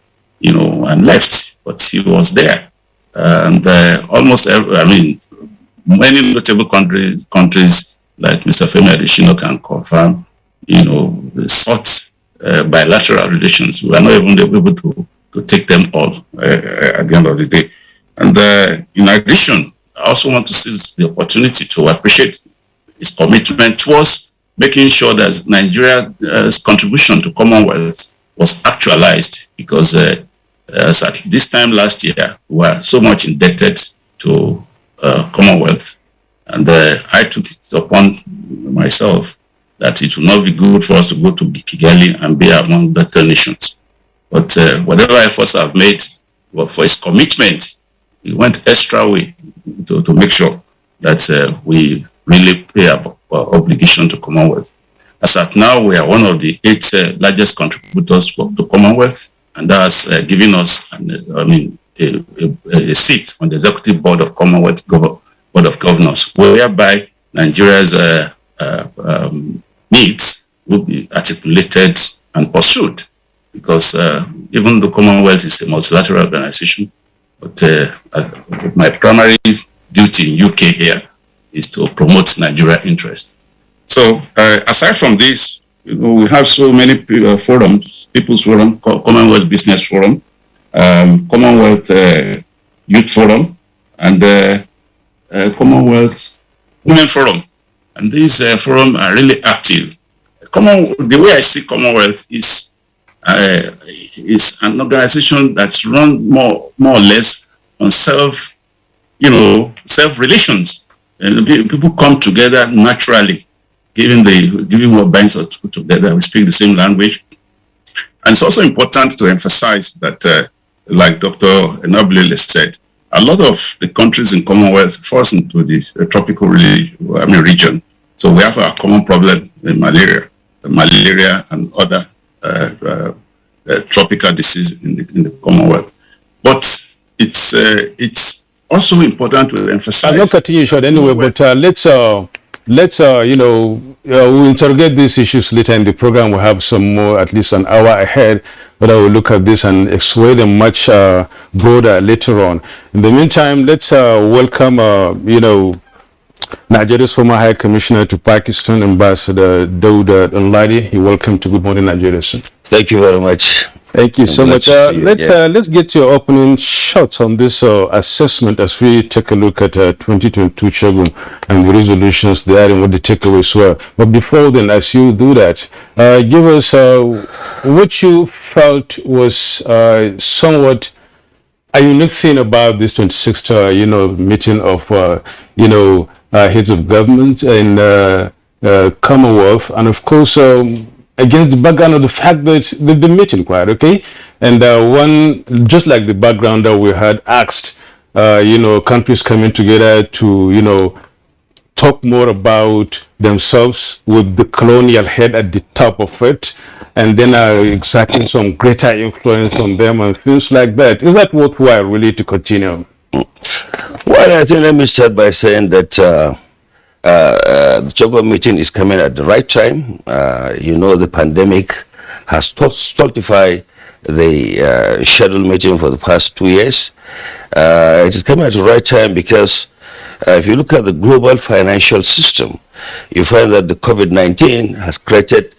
and left, but he was there. And almost many notable countries like Mr. Femi Adesina can confirm, sought bilateral relations. We are not even able to take them all at the end of the day. And in addition, I also want to seize the opportunity to appreciate his commitment towards making sure that Nigeria's contribution to Commonwealth was actualized, because as at this time last year, we were so much indebted to Commonwealth. And I took it upon myself that it will not be good for us to go to Kigali and be among better nations. But whatever efforts I've made for his commitment, he went extra way to make sure that we really pay our obligation to Commonwealth. As at now, we are one of the 8 largest contributors to Commonwealth, and that has given us, a seat on the executive board of Commonwealth Board of Governors, whereby Nigeria's needs will be articulated and pursued. Because even though Commonwealth is a multilateral organization, but my primary duty in UK here is to promote Nigeria interest. So aside from this, we have so many forums: People's Forum, Commonwealth Business Forum, Commonwealth Youth Forum, and Commonwealth Women Forum. And these forums are really active. The way I see Commonwealth is an organization that's run more or less on self-relations. And people come together naturally, given what binds us together. We speak the same language. And it's also important to emphasize that, like Dr. Ambode said, a lot of the countries in Commonwealth falls into the tropical region. So we have a common problem in malaria and other tropical disease in the Commonwealth. But it's also important to emphasize. I'm not cutting you short anyway, but let's we'll interrogate these issues later in the program. We'll have some more, at least an hour ahead, but I will look at this and explain them much broader later on. In the meantime, let's welcome Nigeria's former High Commissioner to Pakistan, Ambassador Dauda Danladi. You're welcome to Good Morning Nigeria, sir. Thank you very much. Thank you so much. Let's get your opening shots on this assessment as we take a look at 2022 Shogun and the resolutions there and what the takeaways were. But before then, as you do that, give us what you felt was somewhat a unique thing about this 26th, meeting of, heads of government in Commonwealth, and of course, against the background of the fact that they've been meeting quite okay, and one just like the background that we had asked, countries coming together to talk more about themselves with the colonial head at the top of it, and then exerting some greater influence on them and things like that. Is that worthwhile really to continue? Well, I think let me start by saying that the Chogo meeting is coming at the right time. The pandemic has stultified the scheduled meeting for the past 2 years. It is coming at the right time because if you look at the global financial system, you find that the COVID-19 has created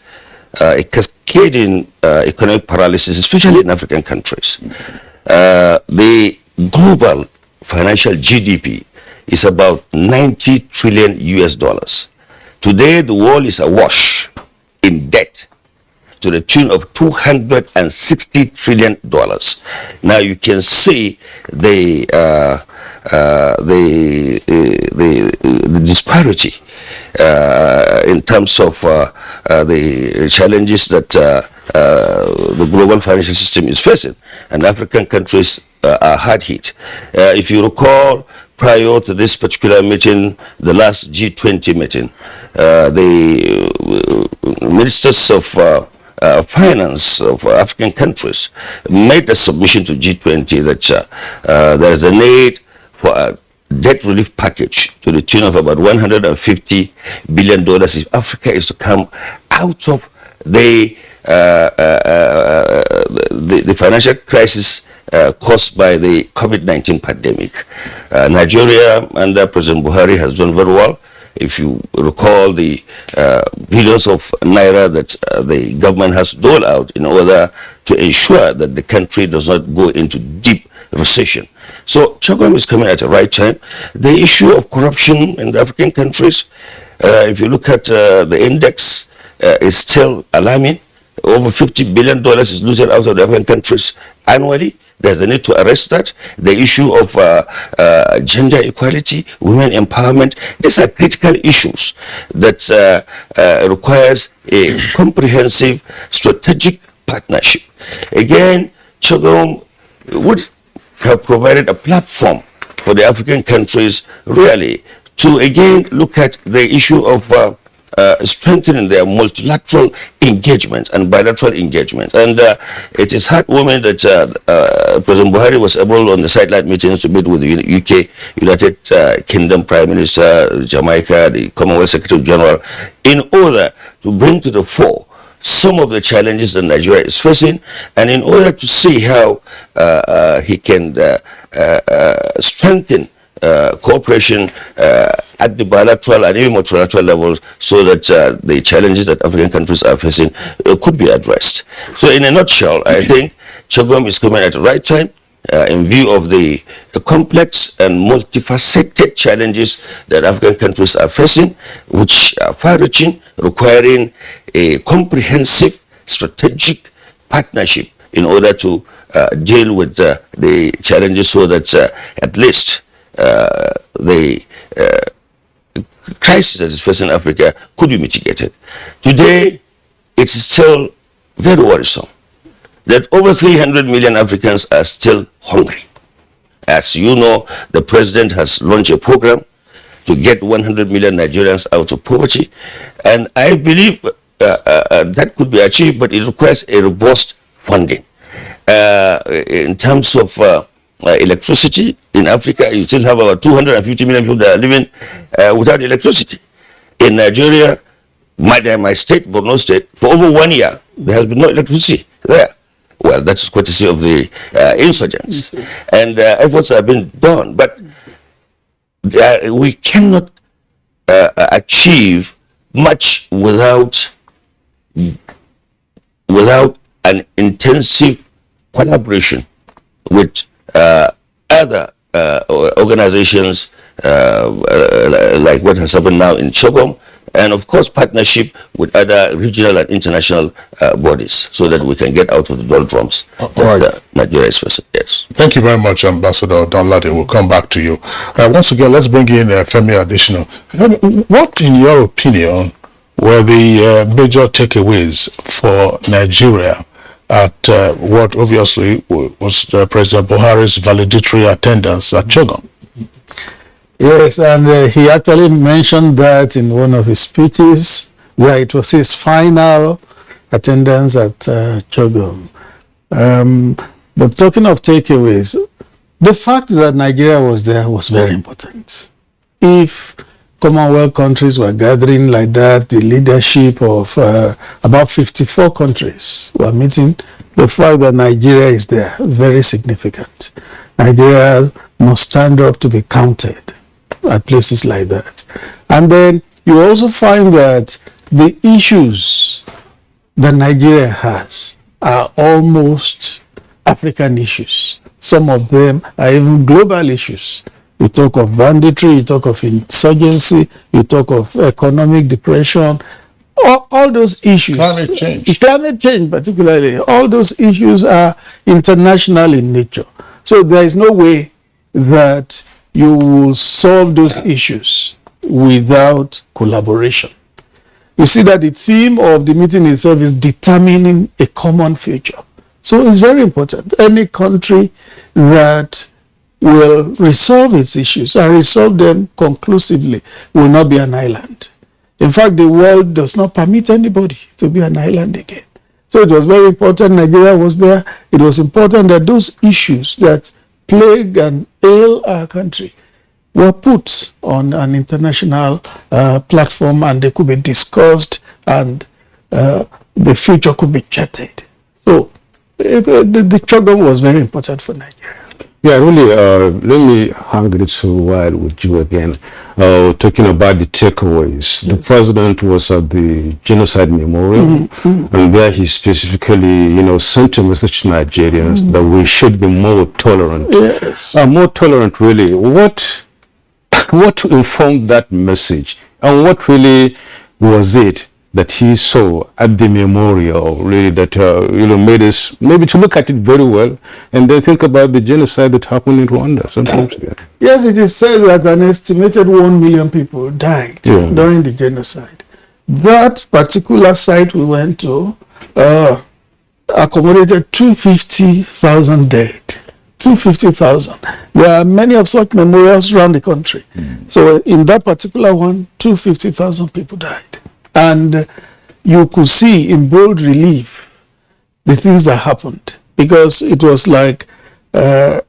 a cascading economic paralysis, especially in African countries. The global financial GDP is about 90 trillion US dollars. Today, the world is awash in debt to the tune of $260 trillion. Now you can see the disparity in terms of the challenges that the global financial system is facing, and African countries are hard hit. If you recall, prior to this particular meeting, the last G20 meeting, the ministers of finance of African countries made a submission to G20 that there is a need for a debt relief package to the tune of about $150 billion if Africa is to come out of the financial crisis caused by the COVID-19 pandemic. Nigeria under President Buhari has done very well. If you recall the billions of naira that the government has doled out in order to ensure that the country does not go into deep recession. So Chogom is coming at the right time. The issue of corruption in the African countries, if you look at the index, is still alarming. Over $50 billion is looted out of the African countries annually. There's a need to arrest that. The issue of gender equality, women empowerment, these are critical issues that requires a comprehensive strategic partnership. Again, CHOGM would have provided a platform for the African countries really to again look at the issue of strengthening their multilateral engagements and bilateral engagements. And it is heartwarming that President Buhari was able on the sideline meetings to meet with the UK, United Kingdom Prime Minister, Jamaica, the Commonwealth Secretary General, in order to bring to the fore some of the challenges that Nigeria is facing, and in order to see how he can strengthen cooperation at the bilateral and even multilateral levels, so that the challenges that African countries are facing could be addressed. So in a nutshell, I think CHOGM is coming at the right time in view of the complex and multifaceted challenges that African countries are facing, which are far-reaching, requiring a comprehensive strategic partnership in order to deal with the challenges, so that at least the crisis that is facing Africa could be mitigated. Today, it is still very worrisome that over 300 million Africans are still hungry. As you know, the president has launched a program to get 100 million Nigerians out of poverty, and I believe that could be achieved, but it requires a robust funding. In terms of electricity in Africa, you still have about 250 million people that are living without electricity. In Nigeria, my state, Borno State, for over 1 year, there has been no electricity there. Well, that's courtesy of the insurgents. And efforts have been done, but we cannot achieve much without an intensive collaboration with other organizations like what has happened now in CHOGM, and of course partnership with other regional and international bodies, so that we can get out of the doldrums that Nigeria is facing. Yes. Thank you very much, Ambassador Danladi. We'll come back to you. Once again, let's bring in Femi Additional. What, in your opinion, were the major takeaways for Nigeria at what obviously was President Buhari's valedictory attendance at CHOGM? Yes, and he actually mentioned that in one of his speeches, that it was his final attendance at CHOGM. But talking of takeaways, the fact that Nigeria was there was very important. If Commonwealth countries were gathering like that, the leadership of about 54 countries were meeting, the fact that Nigeria is there, very significant. Nigeria must stand up to be counted at places like that. And then you also find that the issues that Nigeria has are almost African issues. Some of them are even global issues. You talk of banditry, you talk of insurgency, you talk of economic depression, all those issues. Climate change particularly, all those issues are international in nature. So there is no way that you will solve those issues without collaboration. You see that the theme of the meeting itself is determining a common future. So it's very important. Any country that will resolve its issues and resolve them conclusively will not be an island. In fact, the world does not permit anybody to be an island again. So it was very important Nigeria was there. It was important that those issues that plague and ail our country were put on an international platform, and they could be discussed, and the future could be charted. So the CHOGM was very important for Nigeria. Yeah, really, let me hang it a while with you again, talking about the takeaways. Yes. The president was at the Genocide Memorial, and there he specifically, sent a message to Nigerians that we should be more tolerant. Yes. More tolerant, really. What informed that message, and what really was it that he saw at the memorial, really, that made us maybe to look at it very well and then think about the genocide that happened in Rwanda sometimes. Yeah. Yes, it is said that an estimated 1 million people died during the genocide. That particular site we went to accommodated 250,000 dead. 250,000. There are many of such memorials around the country. So in that particular one, 250,000 people died. And you could see in bold relief the things that happened, because it was like a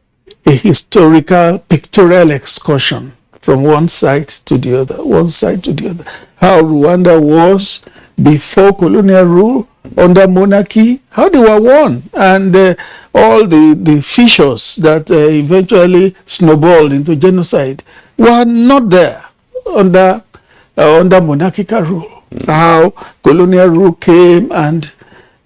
historical pictorial excursion from one side to the other, how Rwanda was before colonial rule, under monarchy, how they were won, and all the fissures that eventually snowballed into genocide were not there under monarchical rule. How colonial rule came and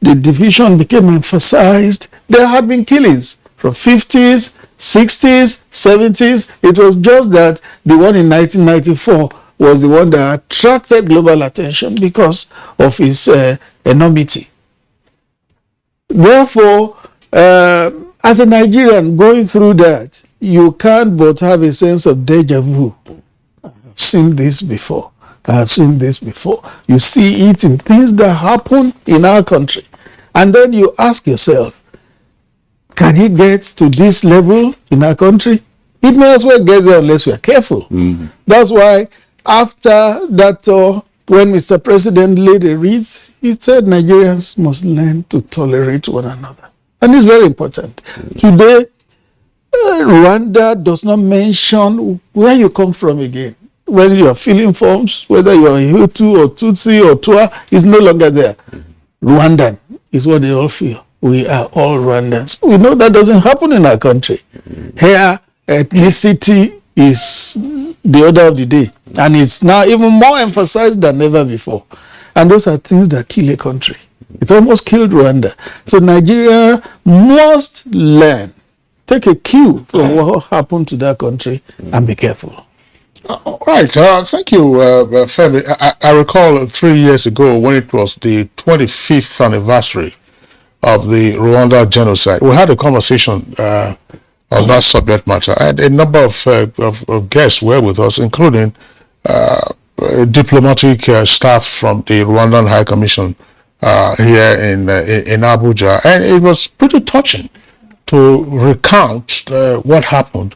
the division became emphasized. There had been killings from 50s, 60s, 70s. It was just that the one in 1994 was the one that attracted global attention because of its enormity. Therefore, as a Nigerian going through that, you can't but have a sense of deja vu. I've seen this before. You see it in things that happen in our country. And then you ask yourself, can it get to this level in our country? It may as well get there unless we are careful. That's why after that tour, when Mr. President laid a wreath, he said Nigerians must learn to tolerate one another. And it's very important. Today, Rwanda does not mention where you come from again. When you are filling forms, whether you are a Hutu or Tutsi or Twa, is no longer there. Rwandan is what they all feel. We are all Rwandans. We know that doesn't happen in our country. Here, ethnicity is the order of the day. And it's now even more emphasized than ever before. And those are things that kill a country. It almost killed Rwanda. So Nigeria must learn, take a cue from what happened to that country and be careful. All right. Thank you, Femi. I recall 3 years ago when it was the 25th anniversary of the Rwanda genocide. We had a conversation on that subject matter, and a number of guests were with us, including diplomatic staff from the Rwandan High Commission here in Abuja, and it was pretty touching to recount what happened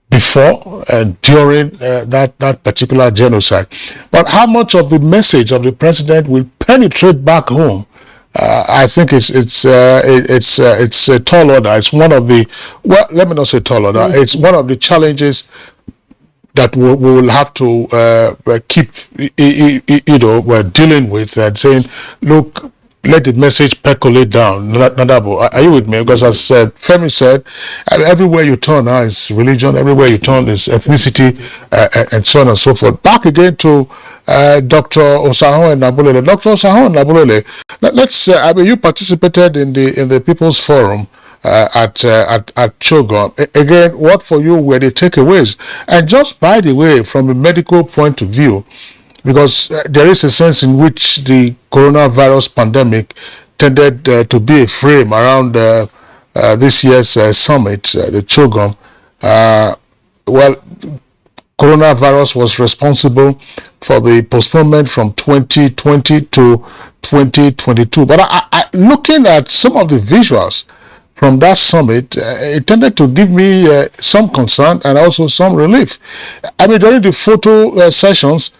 before and during that particular genocide. But how much of the message of the president will penetrate back home? I think it's a tall order. It's one of the, well, let me not say tall order. It's one of the challenges that we will have to keep, we're dealing with, and saying, look, let the message percolate down. Nadabo, are you with me? Because as Femi said, everywhere you turn now is religion, everywhere you turn is ethnicity, and so on and so forth. Back again to Dr. Osahon Nabulele. Dr. Osahon Nabulele, let's you participated in the People's Forum at Chogom. Again, what for you were the takeaways? And just by the way, from a medical point of view, because there is a sense in which the coronavirus pandemic tended to be a frame around this year's summit, the Chogom. Well, coronavirus was responsible for the postponement from 2020 to 2022. But looking at some of the visuals from that summit, it tended to give me some concern and also some relief. I mean, during the photo sessions,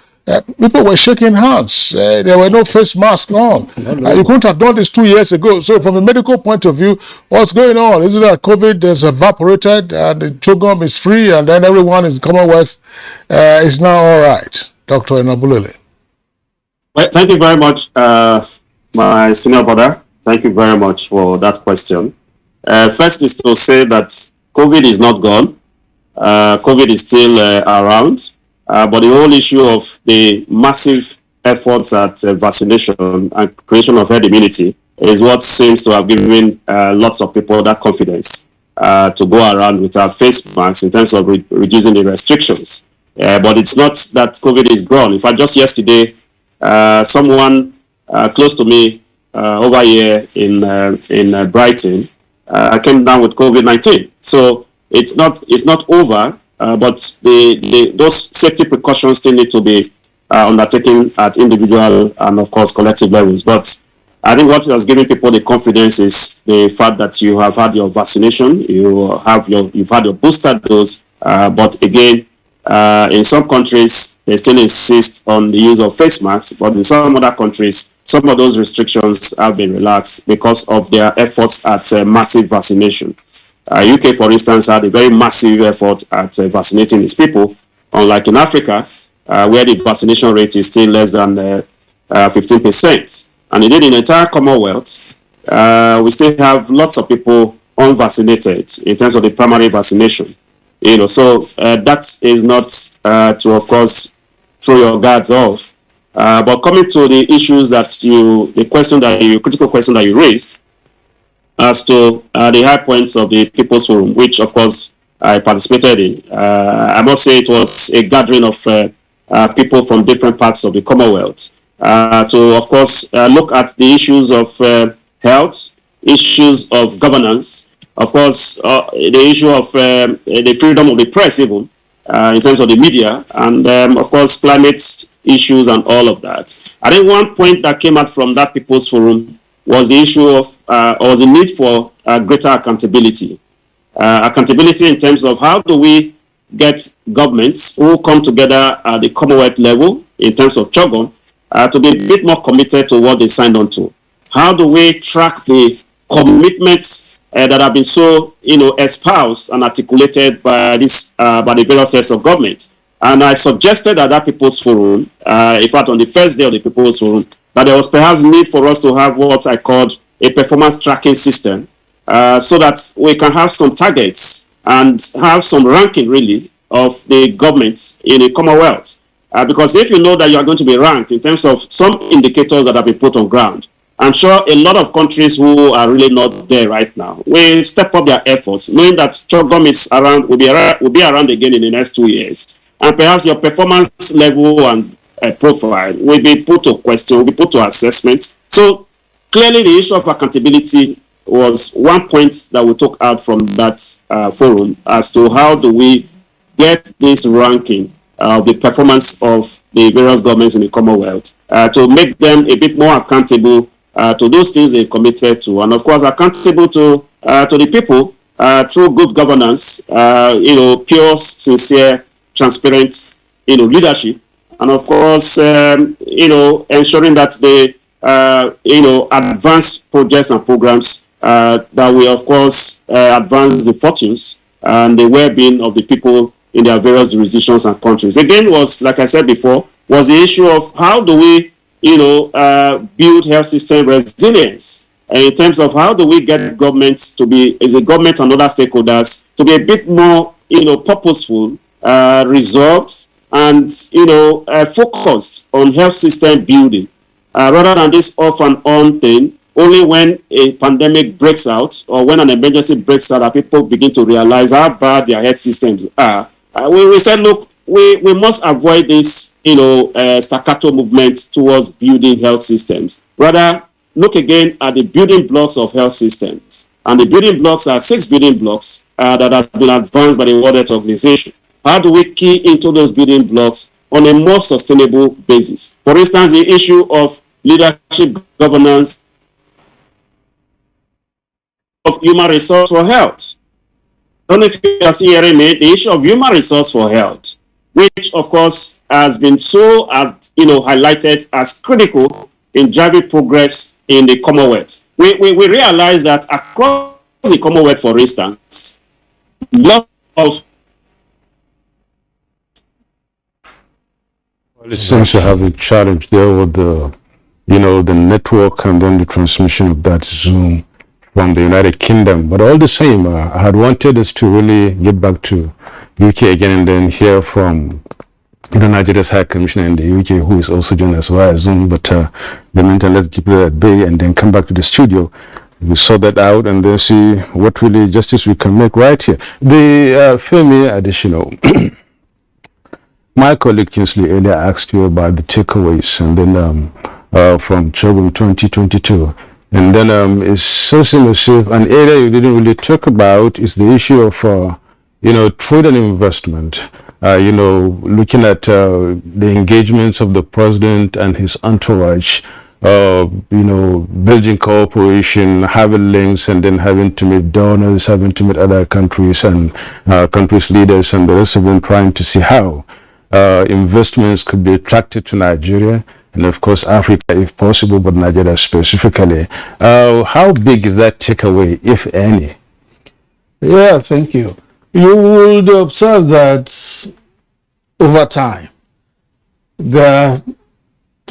people were shaking hands. There were no face masks on. You couldn't have done this 2 years ago. So from a medical point of view, what's going on? Is it that COVID has evaporated and the Chogom is free and then everyone in the Commonwealth is now all right? Dr. Nabulele. Well, thank you very much, my senior brother. Thank you very much for that question. First is to say that COVID is not gone. COVID is still around. But the whole issue of the massive efforts at vaccination and creation of herd immunity is what seems to have given lots of people that confidence to go around with our face masks in terms of reducing the restrictions. But it's not that COVID is gone. In fact, just yesterday, someone close to me over here in Brighton came down with COVID-19. So it's not over, but those safety precautions still need to be undertaken at individual and of course collective levels. But I think what has given people the confidence is the fact that you have had your vaccination, you've had your booster dose. But again, in some countries, they still insist on the use of face masks. But in some other countries, some of those restrictions have been relaxed because of their efforts at massive vaccination. UK, for instance, had a very massive effort at vaccinating its people, unlike in Africa, where the vaccination rate is still less than 15%. And indeed, in the entire Commonwealth, we still have lots of people unvaccinated in terms of the primary vaccination. So that is not to, of course, throw your guards off. But coming to the issues critical question that you raised, as to the high points of the People's Forum, which, of course, I participated in. I must say it was a gathering of people from different parts of the Commonwealth to, of course, look at the issues of health, issues of governance, of course, the issue of the freedom of the press, even in terms of the media, and of course, climate issues and all of that. I think one point that came out from that People's Forum was the issue of, or the need for greater accountability. Accountability in terms of how do we get governments who come together at the Commonwealth level in terms of CHOGM to be a bit more committed to what they signed on to. How do we track the commitments that have been so, espoused and articulated by the various heads of government? And I suggested at that People's Forum, in fact, on the first day of the People's Forum, that there was perhaps need for us to have what I called a performance tracking system, so that we can have some targets and have some ranking, really, of the governments in the Commonwealth. Because if you know that you are going to be ranked in terms of some indicators that have been put on ground, I'm sure a lot of countries who are really not there right now will step up their efforts, knowing that CHOGM is around, will be around again in the next 2 years. And perhaps your performance level and profile will be put to question, will be put to assessment. So clearly the issue of accountability was one point that we took out from that forum as to how do we get this ranking of the performance of the various governments in the Commonwealth to make them a bit more accountable to those things they've committed to, and of course accountable to the people through good governance, pure, sincere, transparent, leadership, and of course, ensuring that they, advance projects and programs that will, of course, advance the fortunes and the well-being of the people in their various jurisdictions and countries. Again, was, like I said before, was the issue of how do we, build health system resilience in terms of how do we get governments to be, the government and other stakeholders to be a bit more, purposeful, resolved, and, focused on health system building, rather than this off and on thing. Only when a pandemic breaks out or when an emergency breaks out that people begin to realize how bad their health systems are. We said, look, we must avoid this, staccato movement towards building health systems. Rather, look again at the building blocks of health systems. And the building blocks are 6 building blocks that have been advanced by the World Health Organization. How do we key into those building blocks on a more sustainable basis? For instance, the issue of leadership governance of human resource for health. I don't know if you are hearing me, the issue of human resource for health, which of course has been so highlighted as critical in driving progress in the Commonwealth. We realize that across the Commonwealth, for instance, lots of it seems to have a challenge there with the network and then the transmission of that Zoom from the United Kingdom. But all the same, I had wanted us to really get back to UK again and then hear from Nigeria's High Commissioner in the UK, who is also joining us via Zoom. But the meantime, let's keep it at bay and then come back to the studio. We sort that out and then see what really justice we can make right here. The Femi additional. My colleague Kingsley earlier asked you about the takeaways, and then from Chogum 2022. And then it seems as if an area you didn't really talk about is the issue of, trade and investment. Looking at the engagements of the president and his entourage, building cooperation, having links, and then having to meet donors, having to meet other countries and countries' leaders, and the rest of them trying to see how investments could be attracted to Nigeria, and of course Africa if possible, but Nigeria specifically. How big is that takeaway, if any? Yeah, thank you. You would observe that over time, there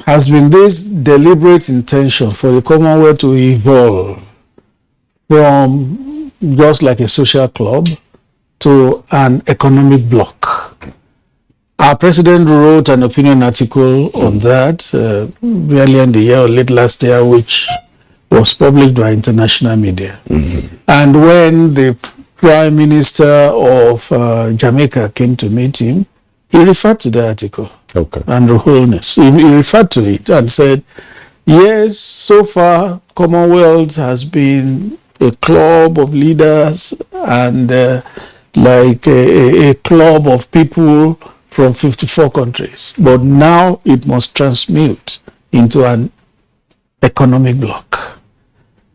has been this deliberate intention for the Commonwealth to evolve from just like a social club to an economic bloc. Our president wrote an opinion article on that earlier in the year or late last year, which was published by international media. Mm-hmm. And when the Prime Minister of Jamaica came to meet him, he referred to the article and the wholeness. He referred to it and said, yes, so far Commonwealth has been a club of leaders and like a club of people from 54 countries. But now it must transmute into an economic bloc.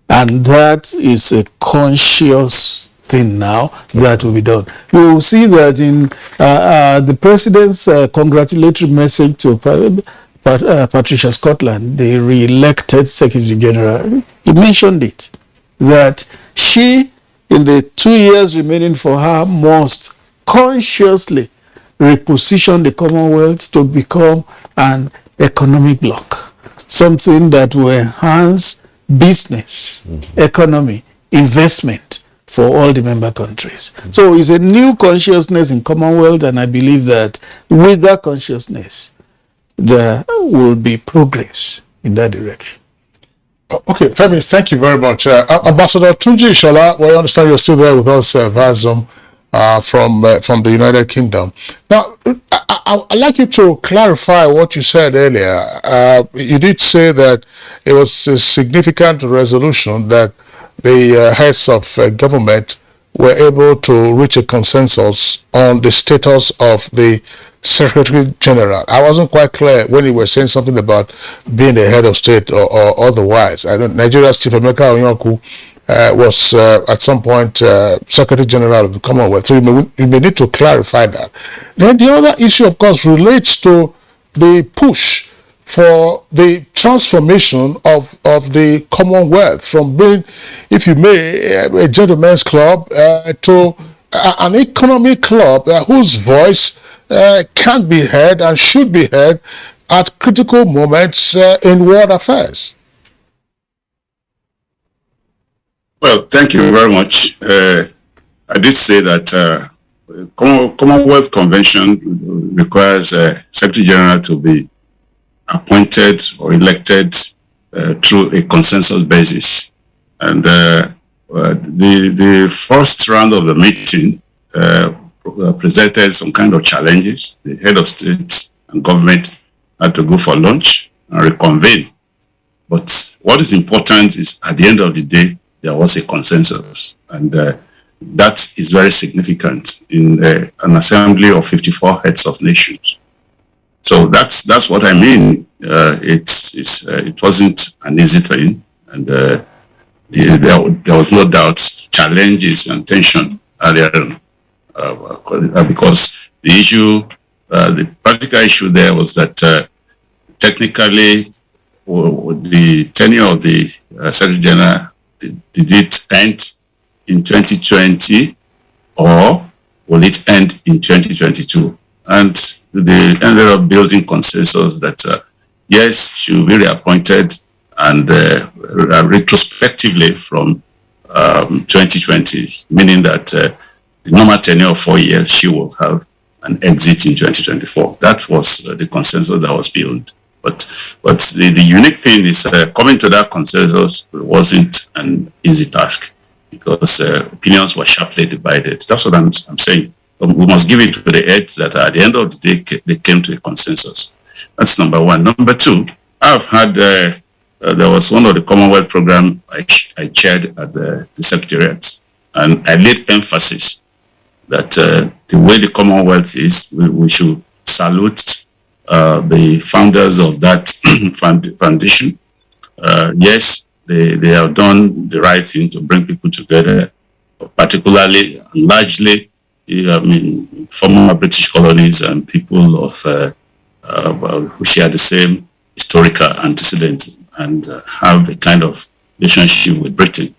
And that is a conscious thing now that will be done. You will see that in the president's congratulatory message to Patricia Scotland, the re-elected Secretary General, he mentioned it, that she, in the 2 years remaining for her, must consciously reposition the Commonwealth to become an economic bloc, something that will enhance business, economy, investment for all the member countries. So it's a new consciousness in Commonwealth, and I believe that with that consciousness, there will be progress in that direction. Okay, Femi, thank you very much. Ambassador Tunji Ishola, we understand you're still there with us via Zoom from the United Kingdom. Now, I'd like you to clarify what you said earlier. You did say that it was a significant resolution that the heads of government were able to reach a consensus on the status of the Secretary General. I wasn't quite clear when you were saying something about being the head of state or otherwise. I don't. Nigeria's Chief Emeka Onyanku was at some point Secretary General of the Commonwealth. So you may need to clarify that. Then the other issue, of course, relates to the push for the transformation of the Commonwealth from being, if you may, a gentleman's club to an economic club whose voice can be heard and should be heard at critical moments in world affairs. Well, thank you very much. I did say that Commonwealth Convention requires Secretary General to be appointed or elected through a consensus basis. And the first round of the meeting presented some kind of challenges. The head of state and government had to go for lunch and reconvene. But what is important is at the end of the day, there was a consensus. And that is very significant in an assembly of 54 heads of nations. So that's what I mean. It wasn't an easy thing, and there was no doubt challenges and tension earlier on, because the issue, the practical issue there was that technically the tenure of the Secretary General did it end in 2020 or will it end in 2022? And they ended up building consensus that yes, she will be reappointed and retrospectively from 2020, meaning that the normal tenure of 4 years, she will have an exit in 2024. That was the consensus that was built. But the unique thing is coming to that consensus wasn't an easy task because opinions were sharply divided. That's what I'm saying. We must give it to the heads that at the end of the day, they came to a consensus. That's number one. Number two, I've had, there was one of the Commonwealth program I chaired at the Secretariat, and I laid emphasis that the way the Commonwealth is, we should salute the founders of that foundation. Yes, they have done the right thing to bring people together, particularly, largely, I mean, former British colonies and people of who share the same historical antecedents and have a kind of relationship with Britain.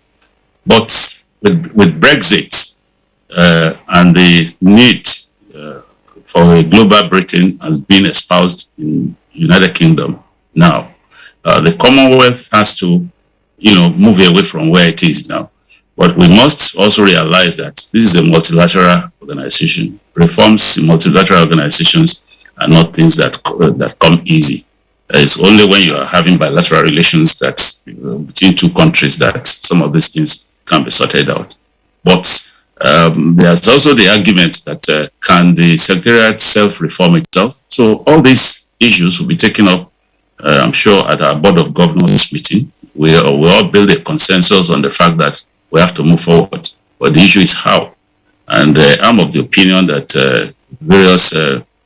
But with Brexit and the need for a global Britain has been espoused in United Kingdom now, the Commonwealth has to, move away from where it is now. But we must also realize that this is a multilateral organization. Reforms in multilateral organizations are not things that come easy. It's only when you are having bilateral relations that between two countries that some of these things can be sorted out. But there's also the argument that can the Secretariat self-reform itself? So all these issues will be taken up, I'm sure, at our Board of Governors meeting. We all build a consensus on the fact that we have to move forward. But the issue is how. And I'm of the opinion that various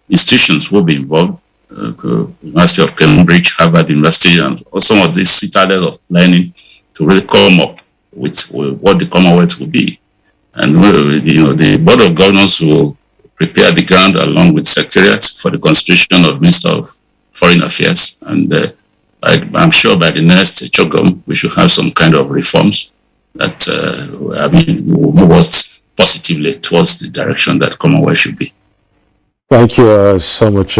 institutions will be involved. University of Cambridge, Harvard University, and some of this citadel of learning to really come up with what the Commonwealth will be. And the Board of Governors will prepare the ground along with Secretariat for the constitution of Minister of Foreign Affairs. And I'm sure by the next CHOGM, we should have some kind of reforms that, will move us positively towards the direction that Commonwealth should be. Thank you so much,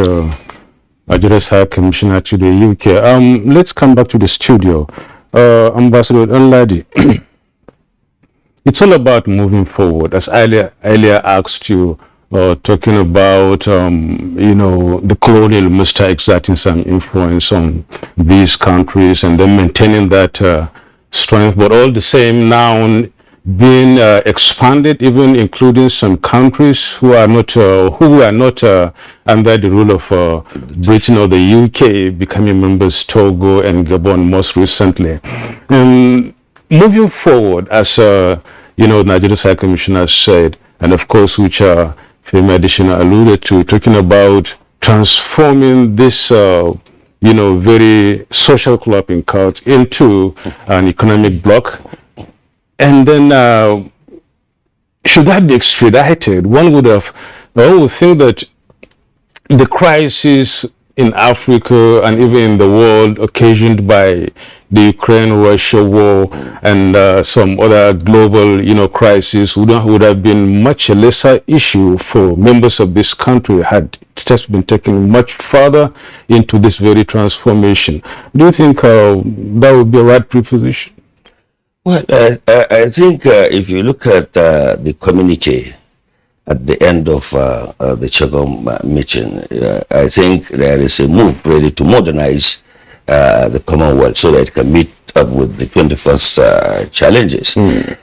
Address High Commissioner to the UK. Let's come back to the studio. Ambassador Unladi, it's all about moving forward. As earlier asked you, talking about, the colonial master exerting some influence on these countries and then maintaining that strength, but all the same now being expanded, even including some countries who are not under the rule of Britain or the UK, becoming members, Togo and Gabon most recently. Moving forward, as Nigeria's High Commissioner said, and of course, which Femi Adesina alluded to, talking about transforming this very social club in culture into an economic bloc. And then should that be expedited? One would think that the crisis in Africa and even in the world occasioned by the Ukraine-Russia war and some other global, crisis would have been much lesser issue for members of this country had steps been taken much further into this very transformation. Do you think that would be a right preposition? Well, I think if you look at the communique at the end of the CHOGM meeting, I think there is a move really to modernize the Commonwealth so that it can meet up with the 21st challenges.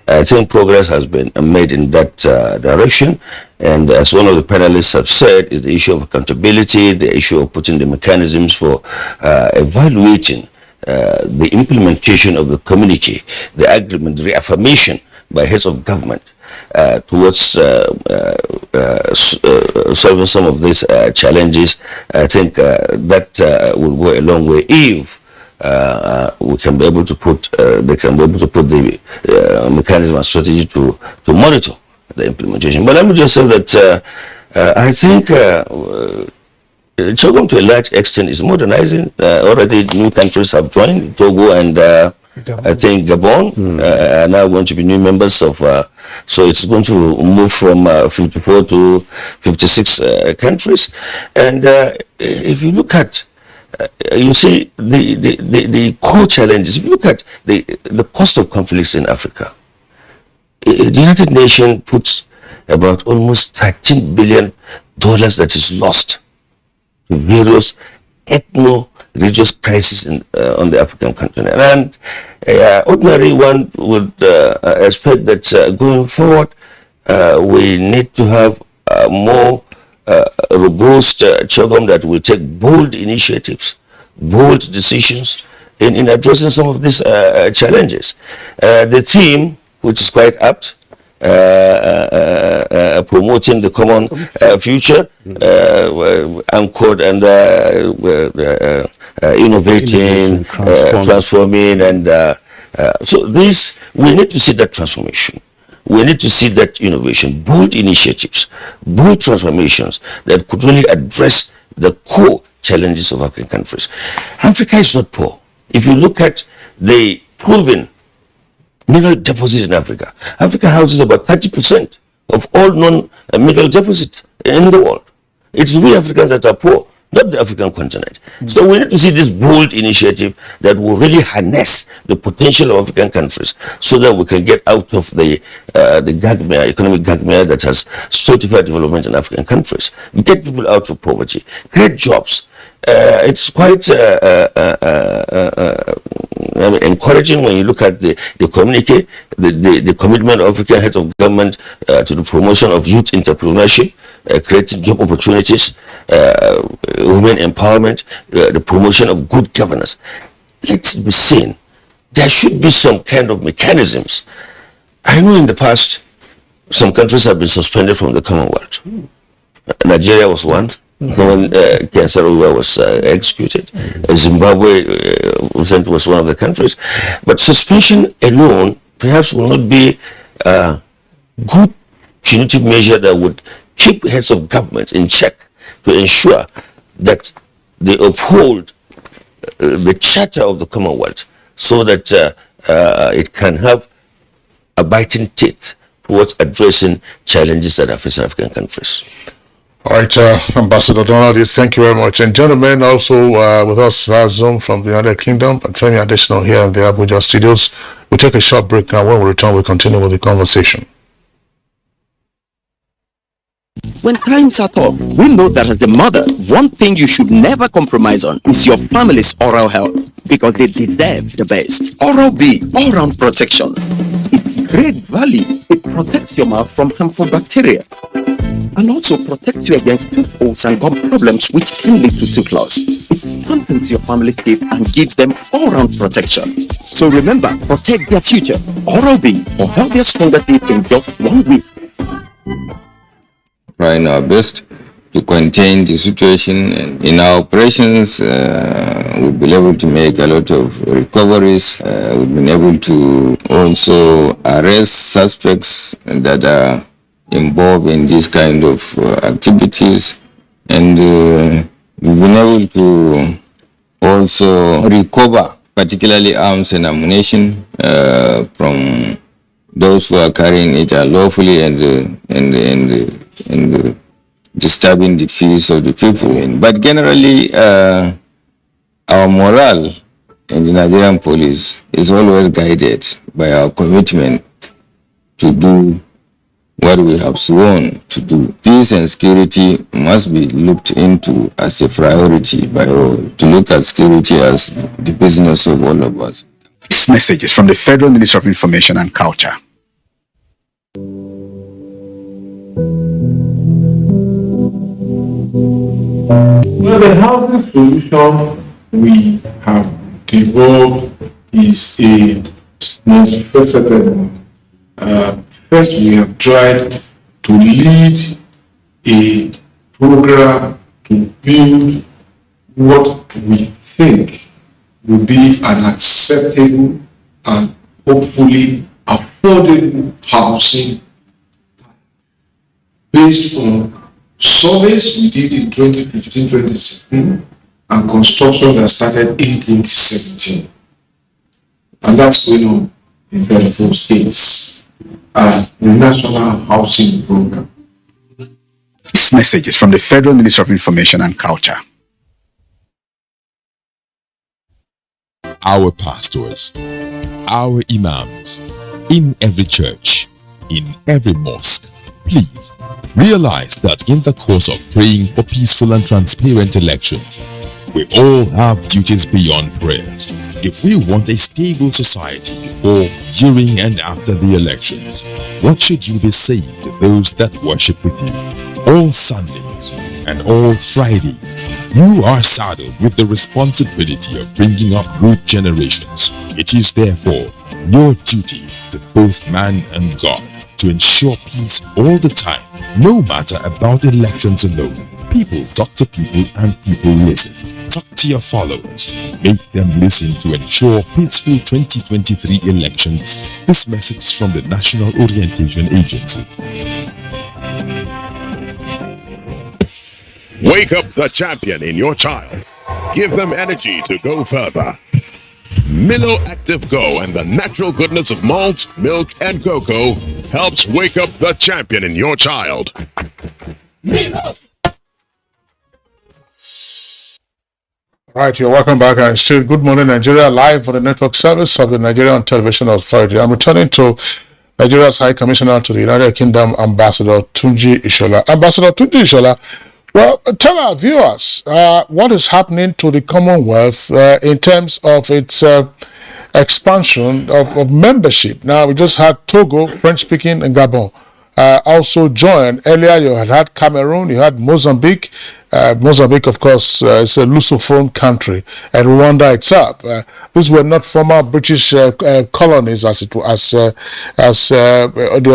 I think progress has been made in that direction. And as one of the panelists have said, is the issue of accountability, the issue of putting the mechanisms for evaluating the implementation of the communique, the agreement, the reaffirmation by heads of government towards solving some of these challenges. I think that will go a long way if we can be able to put, they can be able to put the mechanism and strategy to monitor the implementation. But let me just say that I think CHOGM to a large extent is modernizing. Already new countries have joined, Togo and I think Gabon are now going to be new members of, so it's going to move from 54 to 56 countries. And if you look at, you see the core challenges, if you look at the cost of conflicts in Africa, the United Nations puts about almost $13 billion that is lost to various ethno-religious crises on the African continent. And ordinary one would expect that going forward, we need to have more robust CHOGM that will take bold initiatives bold decisions in addressing some of these challenges. The theme, which is quite apt, promoting the common future, anchored and innovating, transforming, and so this, we need to see that transformation. We need to see that innovation, bold initiatives, bold transformations that could really address the core challenges of African countries. Africa is not poor. If you look at the proven mineral deposit in Africa, Africa houses about 30% of all non-mineral deposits in the world. It's we Africans that are poor, not the African continent. So we need to see this bold initiative that will really harness the potential of African countries so that we can get out of the economic gagmire that has stultified development in African countries. We get people out of poverty, create jobs. It's quite encouraging when you look at the communique, the commitment of African heads of government to the promotion of youth entrepreneurship, creating job opportunities, women empowerment, the promotion of good governance. Let's be seen. There should be some kind of mechanisms. I know in the past, some countries have been suspended from the Commonwealth. Nigeria was one. When Ken Saro-Wiwa was executed, Zimbabwe was one of the countries. But suspension alone perhaps will not be a good punitive measure that would keep heads of government in check to ensure that they uphold the charter of the Commonwealth so that it can have a biting teeth towards addressing challenges that are facing African countries. All right, Ambassador Donald, thank you very much. And gentlemen, also with us via Zoom from the United Kingdom, and Femi Additional here in the Abuja studios. We'll take a short break now. When we return, we'll continue with the conversation. When times are tough, we know that as a mother, one thing you should never compromise on is your family's oral health, because they deserve the best. Oral-B, all-round protection. It's great value. It protects your mouth from harmful bacteria and also protects you against tooth holes and gum problems which can lead to tooth loss. It strengthens your family's teeth and gives them all-round protection. So remember, protect their future. Oral-B for healthier, stronger teeth in just 1 week. Trying our best to contain the situation, and in our operations we've been able to make a lot of recoveries. We've been able to also arrest suspects that are involved in this kind of activities, and we've been able to also recover particularly arms and ammunition from those who are carrying it unlawfully and disturbing the peace of the people. But generally, our morale in the Nigerian police is always guided by our commitment to do what we have sworn to do. Peace and security must be looked into as a priority by all, to look at security as the business of all of us. This message is from the Federal Ministry of Information and Culture. Well, the housing solution we have developed is a multifaceted one. First, we have tried to lead a program to build what we think will be an acceptable and hopefully affordable housing based on surveys we did in 2015-2016 and construction that started in 2017. And that's going on in 34 states. The National Housing Program. This message is from the Federal Ministry of Information and Culture. Our pastors, our imams, in every church, in every mosque, please realize that in the course of praying for peaceful and transparent elections, we all have duties beyond prayers. If we want a stable society before, during, and after the elections, what should you be saying to those that worship with you all Sundays and all Fridays? You are saddled with the responsibility of bringing up good generations. It is therefore your duty to both man and God to ensure peace all the time, no matter about elections alone. People talk to people and people listen. Talk to your followers. Make them listen to ensure peaceful 2023 elections. This message from the National Orientation Agency. Wake up the champion in your child. Give them energy to go further. Milo Active Go and the natural goodness of malt, milk, and cocoa helps wake up the champion in your child. Milo. Right, you're welcome back and still Good Morning Nigeria live for the network service of the Nigerian Television Authority. I'm returning to Nigeria's High Commissioner to the United Kingdom, Ambassador Tunji Ishola. Ambassador Tunji Ishola, well, tell our viewers what is happening to the Commonwealth in terms of its expansion of membership. Now, we just had Togo, French-speaking, and Gabon also joined. Earlier, you had Cameroon, you had Mozambique. Mozambique, of course, is a Lusophone country, and Rwanda itself. These were not former British colonies as the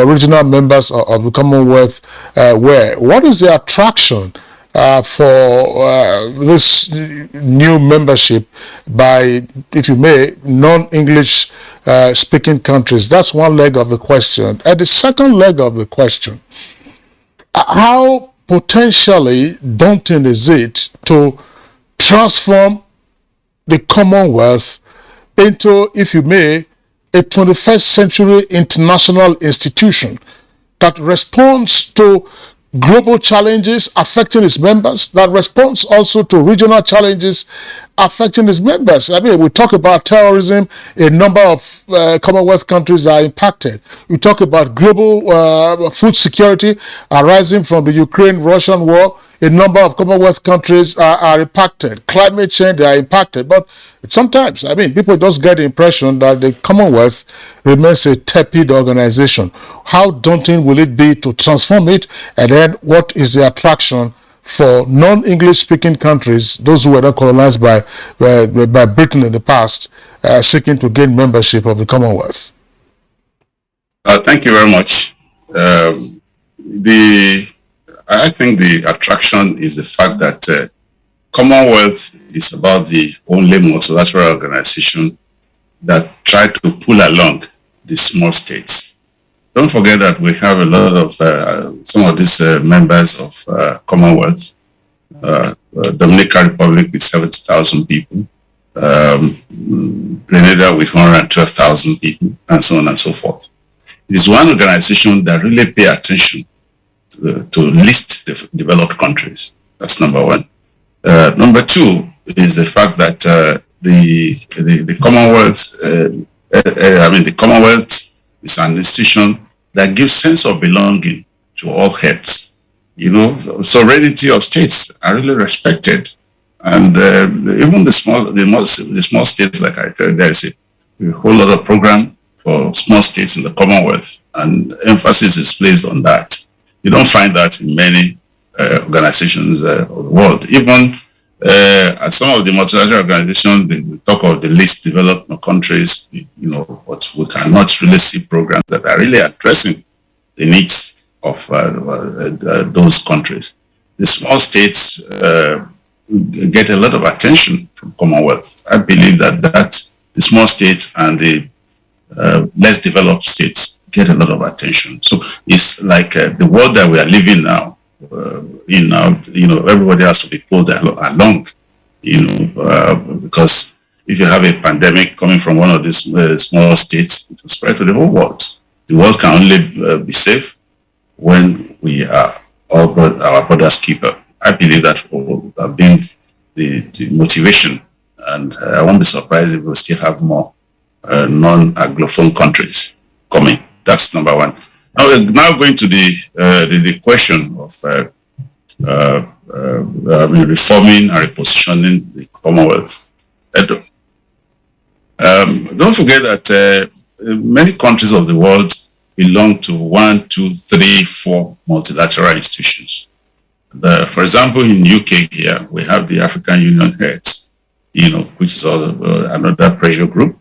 original members of the Commonwealth were. What is the attraction for this new membership by, if you may, non-English speaking countries? That's one leg of the question. And the second leg of the question, how potentially daunting is it to transform the Commonwealth into, if you may, a 21st century international institution that responds to global challenges affecting its members, that responds also to regional challenges affecting its members? I mean, we talk about terrorism, a number of Commonwealth countries are impacted. We talk about global food security arising from the Ukraine-Russian war. A number of Commonwealth countries are impacted. Climate change, they are impacted. But sometimes, I mean, people just get the impression that the Commonwealth remains a tepid organization. How daunting will it be to transform it? And then what is the attraction for non-English speaking countries, those who were not colonized by Britain in the past, seeking to gain membership of the Commonwealth? Thank you very much. I think the attraction is the fact that Commonwealth is about the only multilateral organization that try to pull along the small states. Don't forget that we have a lot of some of these members of Commonwealth, Dominican Republic with 70,000 people, Grenada with 112,000 people, and so on and so forth. It is one organization that really pay attention to list the developed countries. That's number one. Number two is the fact that the Commonwealth, the Commonwealth is an institution that gives sense of belonging to all heads. You know, sovereignty of states are really respected, and even the small states, like I tell you, there is a whole lot of program for small states in the Commonwealth, and emphasis is placed on that. You don't find that in many organizations of the world. Even at some of the multilateral organizations, they talk of the least developed countries, you know, but we cannot really see programs that are really addressing the needs of those countries. The small states get a lot of attention from Commonwealth. I believe that the small states and the less developed states get a lot of attention. So it's like the world that we are living now, you know, everybody has to be pulled along, you know, because if you have a pandemic coming from one of these small states, it will spread to the whole world. The world can only be safe when we are all our brother's keeper. I believe that will have been the motivation, and I won't be surprised if we'll still have more non-Anglophone countries coming. That's number one. Now going to the question of reforming and repositioning the Commonwealth. Don't forget that many countries of the world belong to 1, 2, 3, 4 multilateral institutions. For example, in UK here, we have the African Union heads, which is also another pressure group.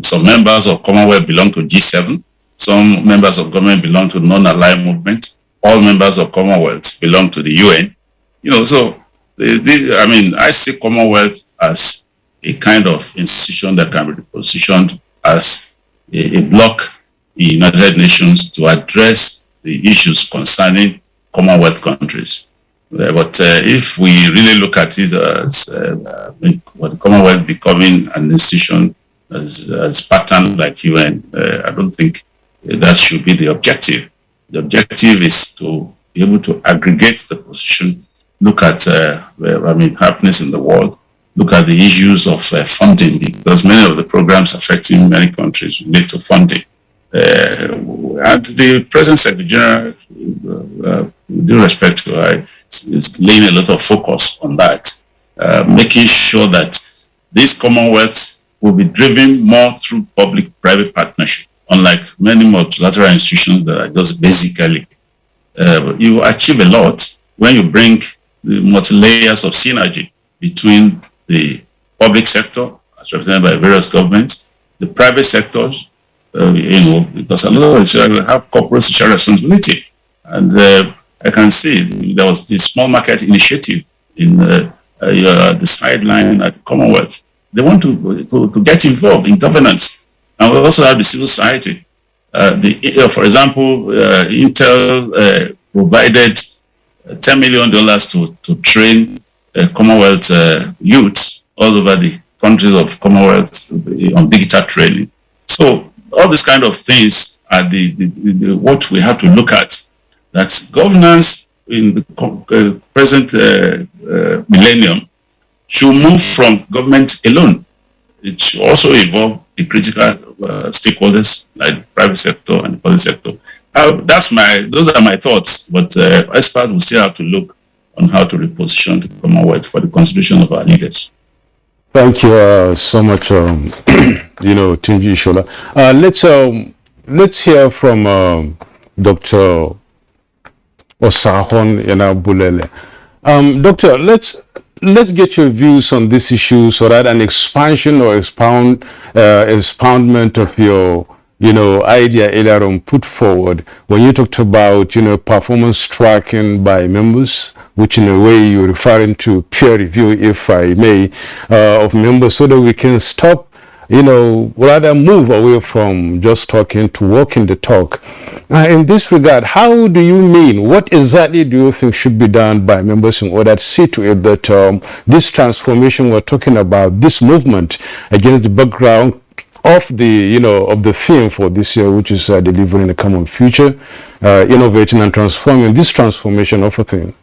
Some members of Commonwealth belong to G7. Some members of government belong to non-aligned movement. All members of Commonwealth belong to the UN. I see Commonwealth as a kind of institution that can be positioned as a bloc in United Nations to address the issues concerning Commonwealth countries. But if we really look at it as the Commonwealth becoming an institution as pattern like UN, I don't think that should be the objective. The objective is to be able to aggregate the position, look at happenings in the world, look at the issues of funding, because many of the programs affecting many countries relate to funding. And the present Secretary General, with due respect to her, is laying a lot of focus on that, making sure that this Commonwealth will be driven more through public-private partnership, unlike many multilateral institutions that are just basically. You achieve a lot when you bring the multi-layers of synergy between the public sector, as represented by various governments, the private sectors, because a lot of it have corporate social responsibility. And I can see there was this small market initiative in the sideline at Commonwealth. They want to get involved in governance. And we also have the civil society. For example, Intel provided $10 million to train Commonwealth youths all over the countries of Commonwealth on digital training. So all these kind of things are what we have to look at. That governance in the present millennium should move from government alone. It should also involve the critical stakeholders like the private sector and the public sector. Those are my thoughts, but experts will still have to look on how to reposition the Commonwealth for the constitution of our leaders. Thank you so much, Tunji Shola. Let's hear from Dr. Osahon Bulele. Doctor, let's get your views on this issue so that an expansion or expoundment of your idea earlier on put forward when you talked about performance tracking by members, which in a way you're referring to peer review, if I may, of members, so that we can stop, rather move away from just talking to walking the talk. In this regard, how do you mean, what exactly do you think should be done by members in order to see to it that this transformation we're talking about, this movement against the background of the of the theme for this year, which is delivering a common future, innovating and transforming, this transformation of a thing?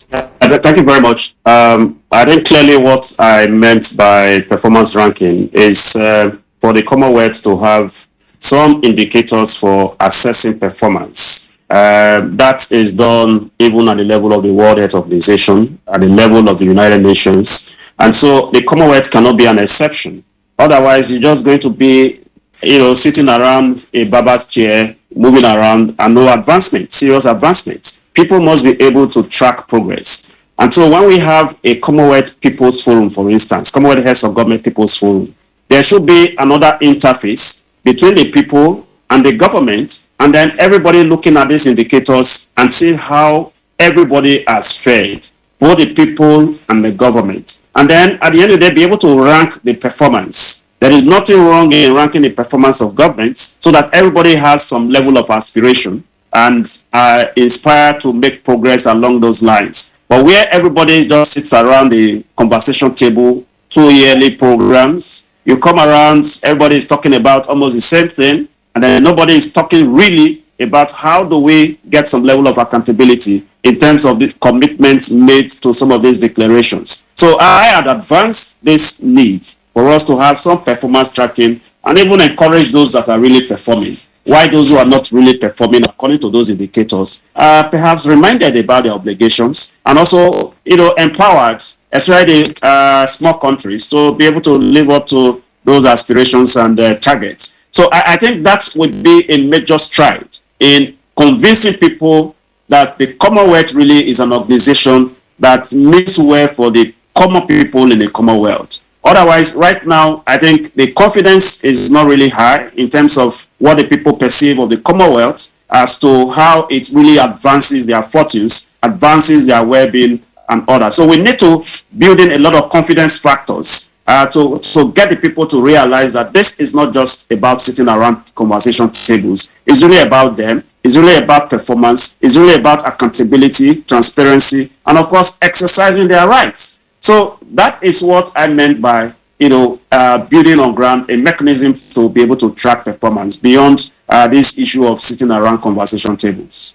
Thank you very much. I think clearly what I meant by performance ranking is for the Commonwealth to have some indicators for assessing performance. That is done even at the level of the World Health Organization, at the level of the United Nations. And so the Commonwealth cannot be an exception. Otherwise, you're just going to be, sitting around a barber's chair, moving around, and no advancement, serious advancement. People must be able to track progress. And so when we have a Commonwealth People's Forum, for instance, Commonwealth Heads of Government People's Forum, there should be another interface between the people and the government, and then everybody looking at these indicators and see how everybody has fared, both the people and the government. And then at the end of the day, be able to rank the performance. There is nothing wrong in ranking the performance of governments so that everybody has some level of aspiration and are inspired to make progress along those lines. But where everybody just sits around the conversation table, 2 yearly programs, you come around, everybody is talking about almost the same thing, and then nobody is talking really about how do we get some level of accountability in terms of the commitments made to some of these declarations. So I had advanced this need for us to have some performance tracking and even encourage those that are really performing. Why those who are not really performing according to those indicators are perhaps reminded about their obligations and also, empowered, especially the small countries, to be able to live up to those aspirations and targets. So I think that would be a major stride in convincing people that the Commonwealth really is an organization that means well for the common people in the Commonwealth. Otherwise, right now, I think the confidence is not really high in terms of what the people perceive of the Commonwealth as to how it really advances their fortunes, advances their well-being and others. So we need to build in a lot of confidence factors to get the people to realize that this is not just about sitting around conversation tables. It's really about them. It's really about performance. It's really about accountability, transparency, and of course, exercising their rights. So that is what I meant by, building on ground a mechanism to be able to track performance beyond this issue of sitting around conversation tables.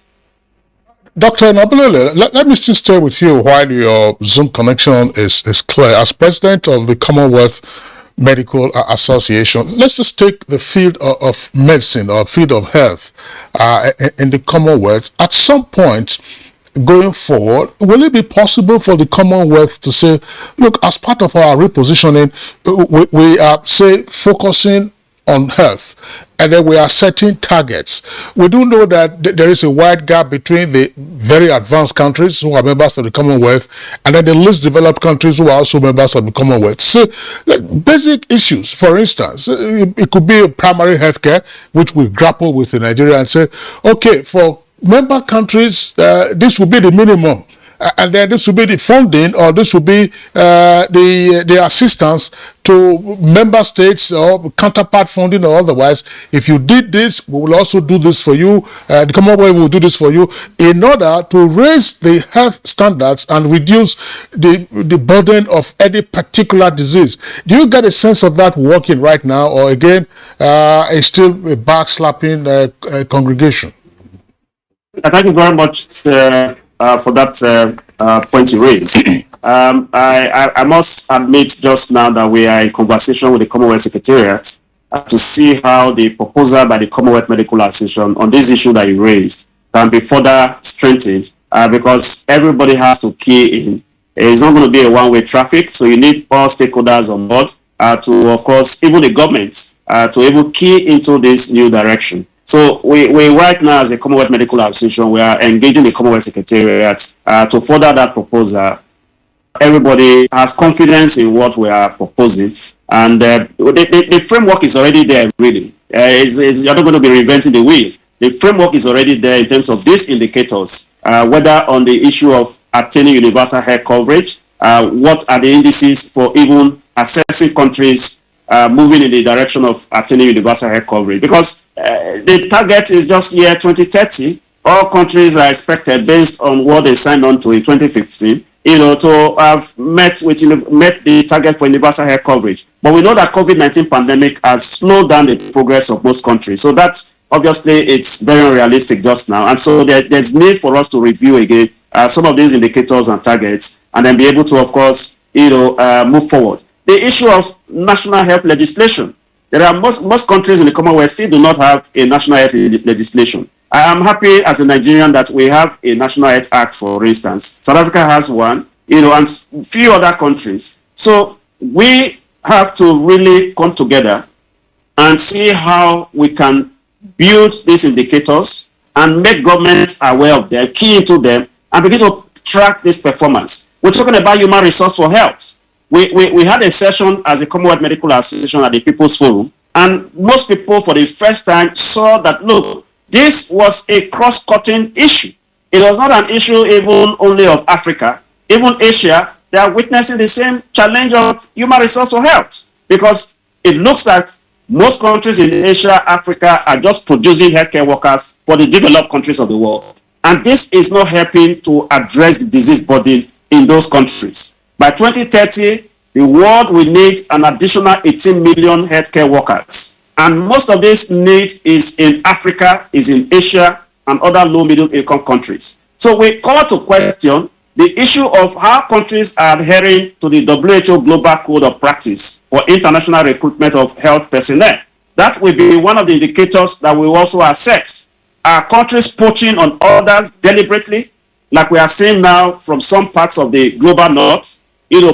Dr. Ambode, let me still stay with you while your Zoom connection is clear. As president of the Commonwealth Medical Association, let's just take the field of medicine or field of health in the Commonwealth. At some point going forward, will it be possible for the Commonwealth to say, look, as part of our repositioning, we are, say, focusing on health, and then we are setting targets. We do know that there is a wide gap between the very advanced countries who are members of the Commonwealth and then the least developed countries who are also members of the Commonwealth. So, like basic issues, for instance, it could be primary healthcare, which we grapple with in Nigeria, and say, okay, for member countries, this will be the minimum. And then this will be the funding, or this will be the assistance to member states or counterpart funding or otherwise. If you did this, we will also do this for you. The Commonwealth will do this for you in order to raise the health standards and reduce the burden of any particular disease. Do you get a sense of that working right now, or again, it's still a backslapping congregation? Thank you very much for that point you raised. I must admit just now that we are in conversation with the Commonwealth Secretariat to see how the proposal by the Commonwealth Medical Association on this issue that you raised can be further strengthened because everybody has to key in. It's not going to be a one-way traffic, so you need all stakeholders on board to, of course, even the government to even key into this new direction. So we right now, as a Commonwealth Medical Association, we are engaging the Commonwealth Secretariat to further that proposal. Everybody has confidence in what we are proposing, and the framework is already there, really. You're not going to be reinventing the wheel. The framework is already there in terms of these indicators, whether on the issue of attaining universal health coverage, what are the indices for even assessing countries moving in the direction of attaining universal health coverage, because the target is just year 2030. All countries are expected, based on what they signed on to in 2015, to have met the target for universal health coverage. But we know that COVID-19 pandemic has slowed down the progress of most countries. So that's obviously it's very unrealistic just now. And so there's need for us to review again some of these indicators and targets, and then be able to, of course, move forward. The issue of national health legislation. There are most countries in the Commonwealth still do not have a national health legislation. I am happy as a Nigerian that we have a National Health Act, for instance. South Africa has one, and few other countries. So we have to really come together and see how we can build these indicators and make governments aware of them, key into them, and begin to track this performance. We're talking about human resource for health. We had a session as a Commonwealth Medical Association at the People's Forum, and most people for the first time saw that, look, this was a cross-cutting issue. It was not an issue even only of Africa. Even Asia, they are witnessing the same challenge of human resource for health, because it looks like most countries in Asia, Africa are just producing healthcare workers for the developed countries of the world. And this is not helping to address the disease burden in those countries. By 2030, the world will need an additional 18 million healthcare workers. And most of this need is in Africa, is in Asia, and other low-middle income countries. So we call to question the issue of how countries are adhering to the WHO Global Code of Practice for international recruitment of health personnel. That will be one of the indicators that we also assess. Are countries poaching on others deliberately, like we are seeing now from some parts of the global north,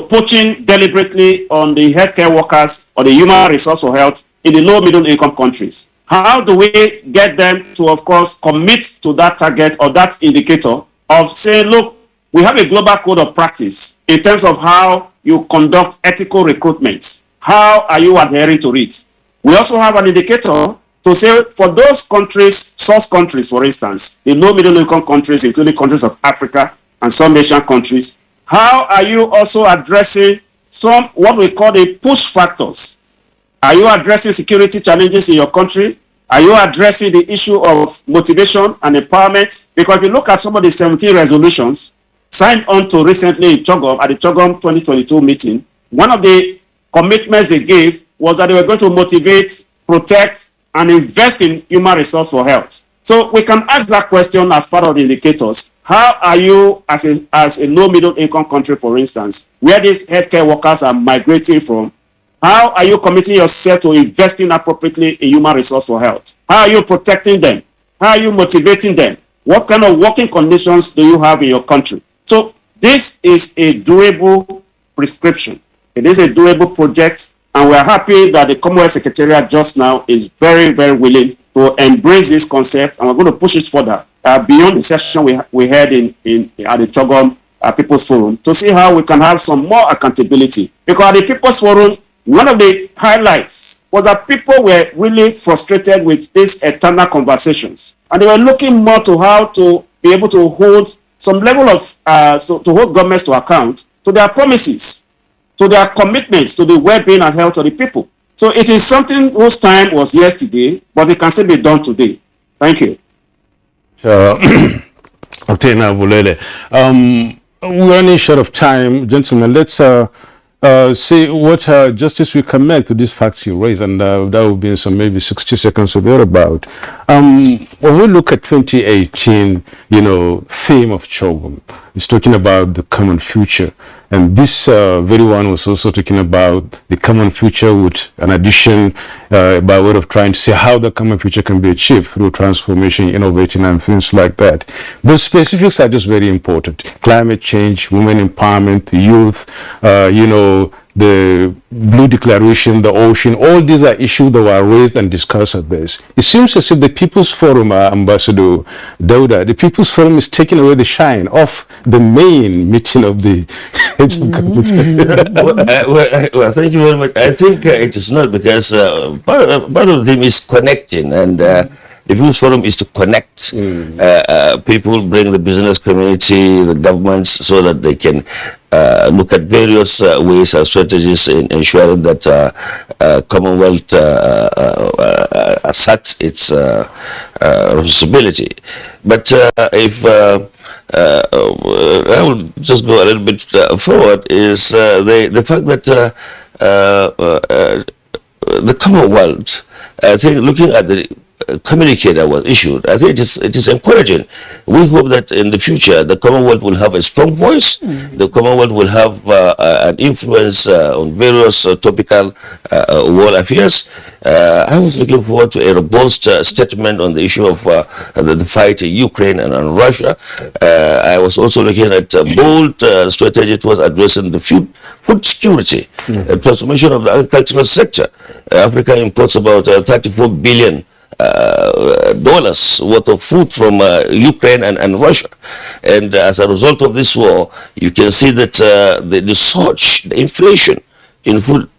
poaching deliberately on the healthcare workers or the human resource for health in the low middle income countries? How do we get them to, of course, commit to that target or that indicator of saying, look, we have a global code of practice in terms of how you conduct ethical recruitment. How are you adhering to it? We also have an indicator to say for those countries, source countries, for instance, the low middle income countries, including countries of Africa and some Asian countries, how are you also addressing some what we call the push factors? Are you addressing security challenges in your country? Are you addressing the issue of motivation and empowerment? Because if you look at some of the 17 resolutions signed on to recently in Chogom, at the Chogom 2022 meeting, one of the commitments they gave was that they were going to motivate, protect, and invest in human resource for health. So we can ask that question as part of the indicators. How are you, as a low middle income country, for instance, where these healthcare workers are migrating from, how are you committing yourself to investing appropriately in human resource for health? How are you protecting them? How are you motivating them? What kind of working conditions do you have in your country? So this is a doable prescription. It is a doable project, and we're happy that the Commonwealth Secretariat just now is very, very willing to embrace this concept, and we're going to push it further beyond the session we had at the Chogom People's Forum to see how we can have some more accountability. Because at the People's Forum, one of the highlights was that people were really frustrated with these eternal conversations, and they were looking more to how to be able to hold some level of to hold governments to account to their promises, to their commitments to the well-being and health of the people. So it is something whose time was yesterday, but it can still be done today. Thank you. Octana Bulele. We're running short of time, gentlemen. Let's see what justice we can make to these facts you raise, and that will be in some maybe 60 seconds or thereabout. When we look at 2018, theme of Chogom, it's talking about the common future. And this very one was also talking about the common future with an addition by way of trying to see how the common future can be achieved through transformation, innovating, and things like that. The specifics are just very important. Climate change, women empowerment, youth, the Blue Declaration, the ocean, all these are issues that were raised and discussed at this. It seems as if the People's Forum, Ambassador Dauda, the People's Forum is taking away the shine off the main meeting of the well, thank you very much. I think it is not, because part of the thing is connecting, and the People's Forum is to connect people, bring the business community, the governments, so that they can look at various ways and strategies in ensuring that Commonwealth asserts its responsibility. But if I will just go a little bit forward, is the fact that the Commonwealth, I think, looking at the communique that was issued, I think it is encouraging. We hope that in the future the Commonwealth will have a strong voice. The Commonwealth will have an influence on various topical world affairs. I was looking forward to a robust statement on the issue of the fight in Ukraine and Russia. I was also looking at a bold strategy towards addressing the food security, transformation of the agricultural sector. Africa imports about $34 billion worth of food from Ukraine and Russia, and as a result of this war, you can see that the surge, the inflation in food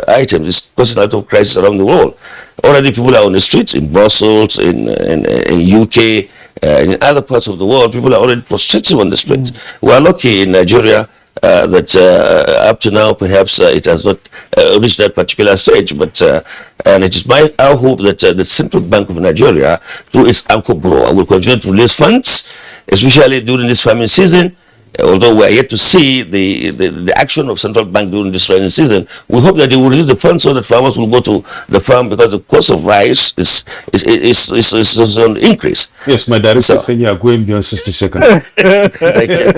items is causing a lot of crisis around the world. Already people are on the streets in Brussels, in UK, in other parts of the world. People are already prostrating on the streets. We are lucky in Nigeria that up to now perhaps it has not reached that particular stage, but and it is our hope that the Central Bank of Nigeria, through its anchor borrower, will continue to release funds, especially during this farming season. Although we are yet to see the action of Central Bank during this rainy season, we hope that they will release the funds so that farmers will go to the farm, because the cost of rice is on increase. Yes, my director said you are going beyond 60 seconds. Thank you.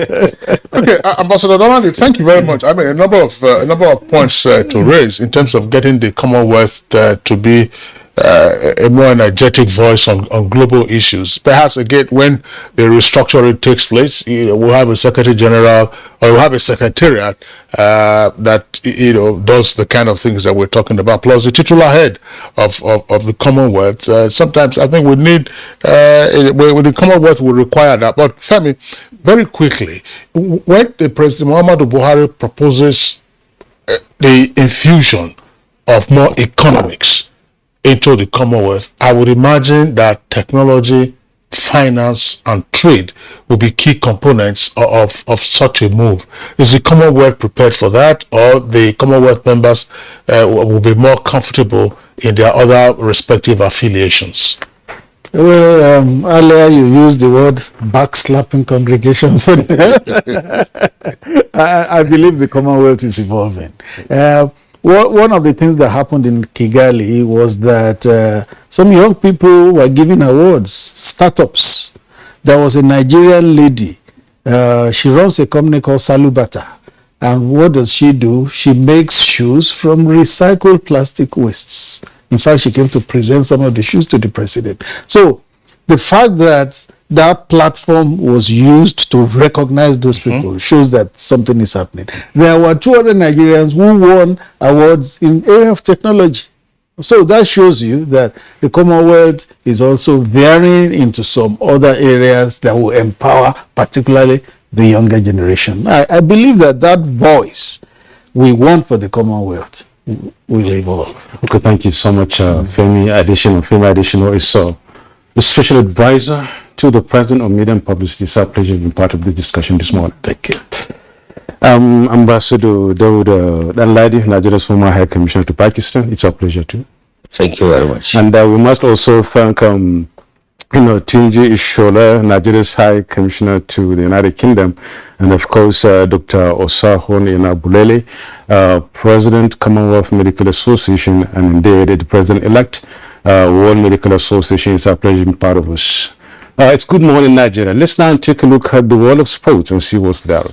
Okay, Ambassador Donald, thank you very much. I mean, a number of points to raise in terms of getting the Commonwealth to be a more energetic voice on global issues. Perhaps again, when the restructuring takes place, we'll have a Secretary General or we'll have a Secretariat that does the kind of things that we're talking about. Plus, the titular head of the Commonwealth. Sometimes I think we need the Commonwealth will require that. But Femi, very quickly, when the President Muhammadu Buhari proposes the infusion of more economics into the Commonwealth, I would imagine that technology, finance, and trade will be key components of such a move. Is the Commonwealth prepared for that, or the Commonwealth members will be more comfortable in their other respective affiliations? Well, earlier you used the word backslapping congregations. I believe the Commonwealth is evolving. One of the things that happened in Kigali was that some young people were giving awards, startups. There was a Nigerian lady. She runs a company called Salubata. And what does she do? She makes shoes from recycled plastic wastes. In fact, she came to present some of the shoes to the president. So the fact that that platform was used to recognize those people shows that something is happening. There were 200 Nigerians who won awards in area of technology. So that shows you that the Commonwealth is also veering into some other areas that will empower particularly the younger generation. I believe that that voice we want for the Commonwealth will evolve. Okay, thank you so much, Femi Adesina is the special advisor to the President of Media and Publicity. It's our pleasure being part of the discussion this morning. Thank you. Ambassador Dawood Danladi, Nigeria's former High Commissioner to Pakistan. It's our pleasure too. Thank you very much. And we must also thank Tunji Ishola, Nigeria's High Commissioner to the United Kingdom, and of course Dr. Osahon Inabulele, President, Commonwealth Medical Association, and indeed the President-elect, World Medical Association. It's our pleasure being part of us. It's Good Morning Nigeria. Let's now take a look at the world of sports and see what's there.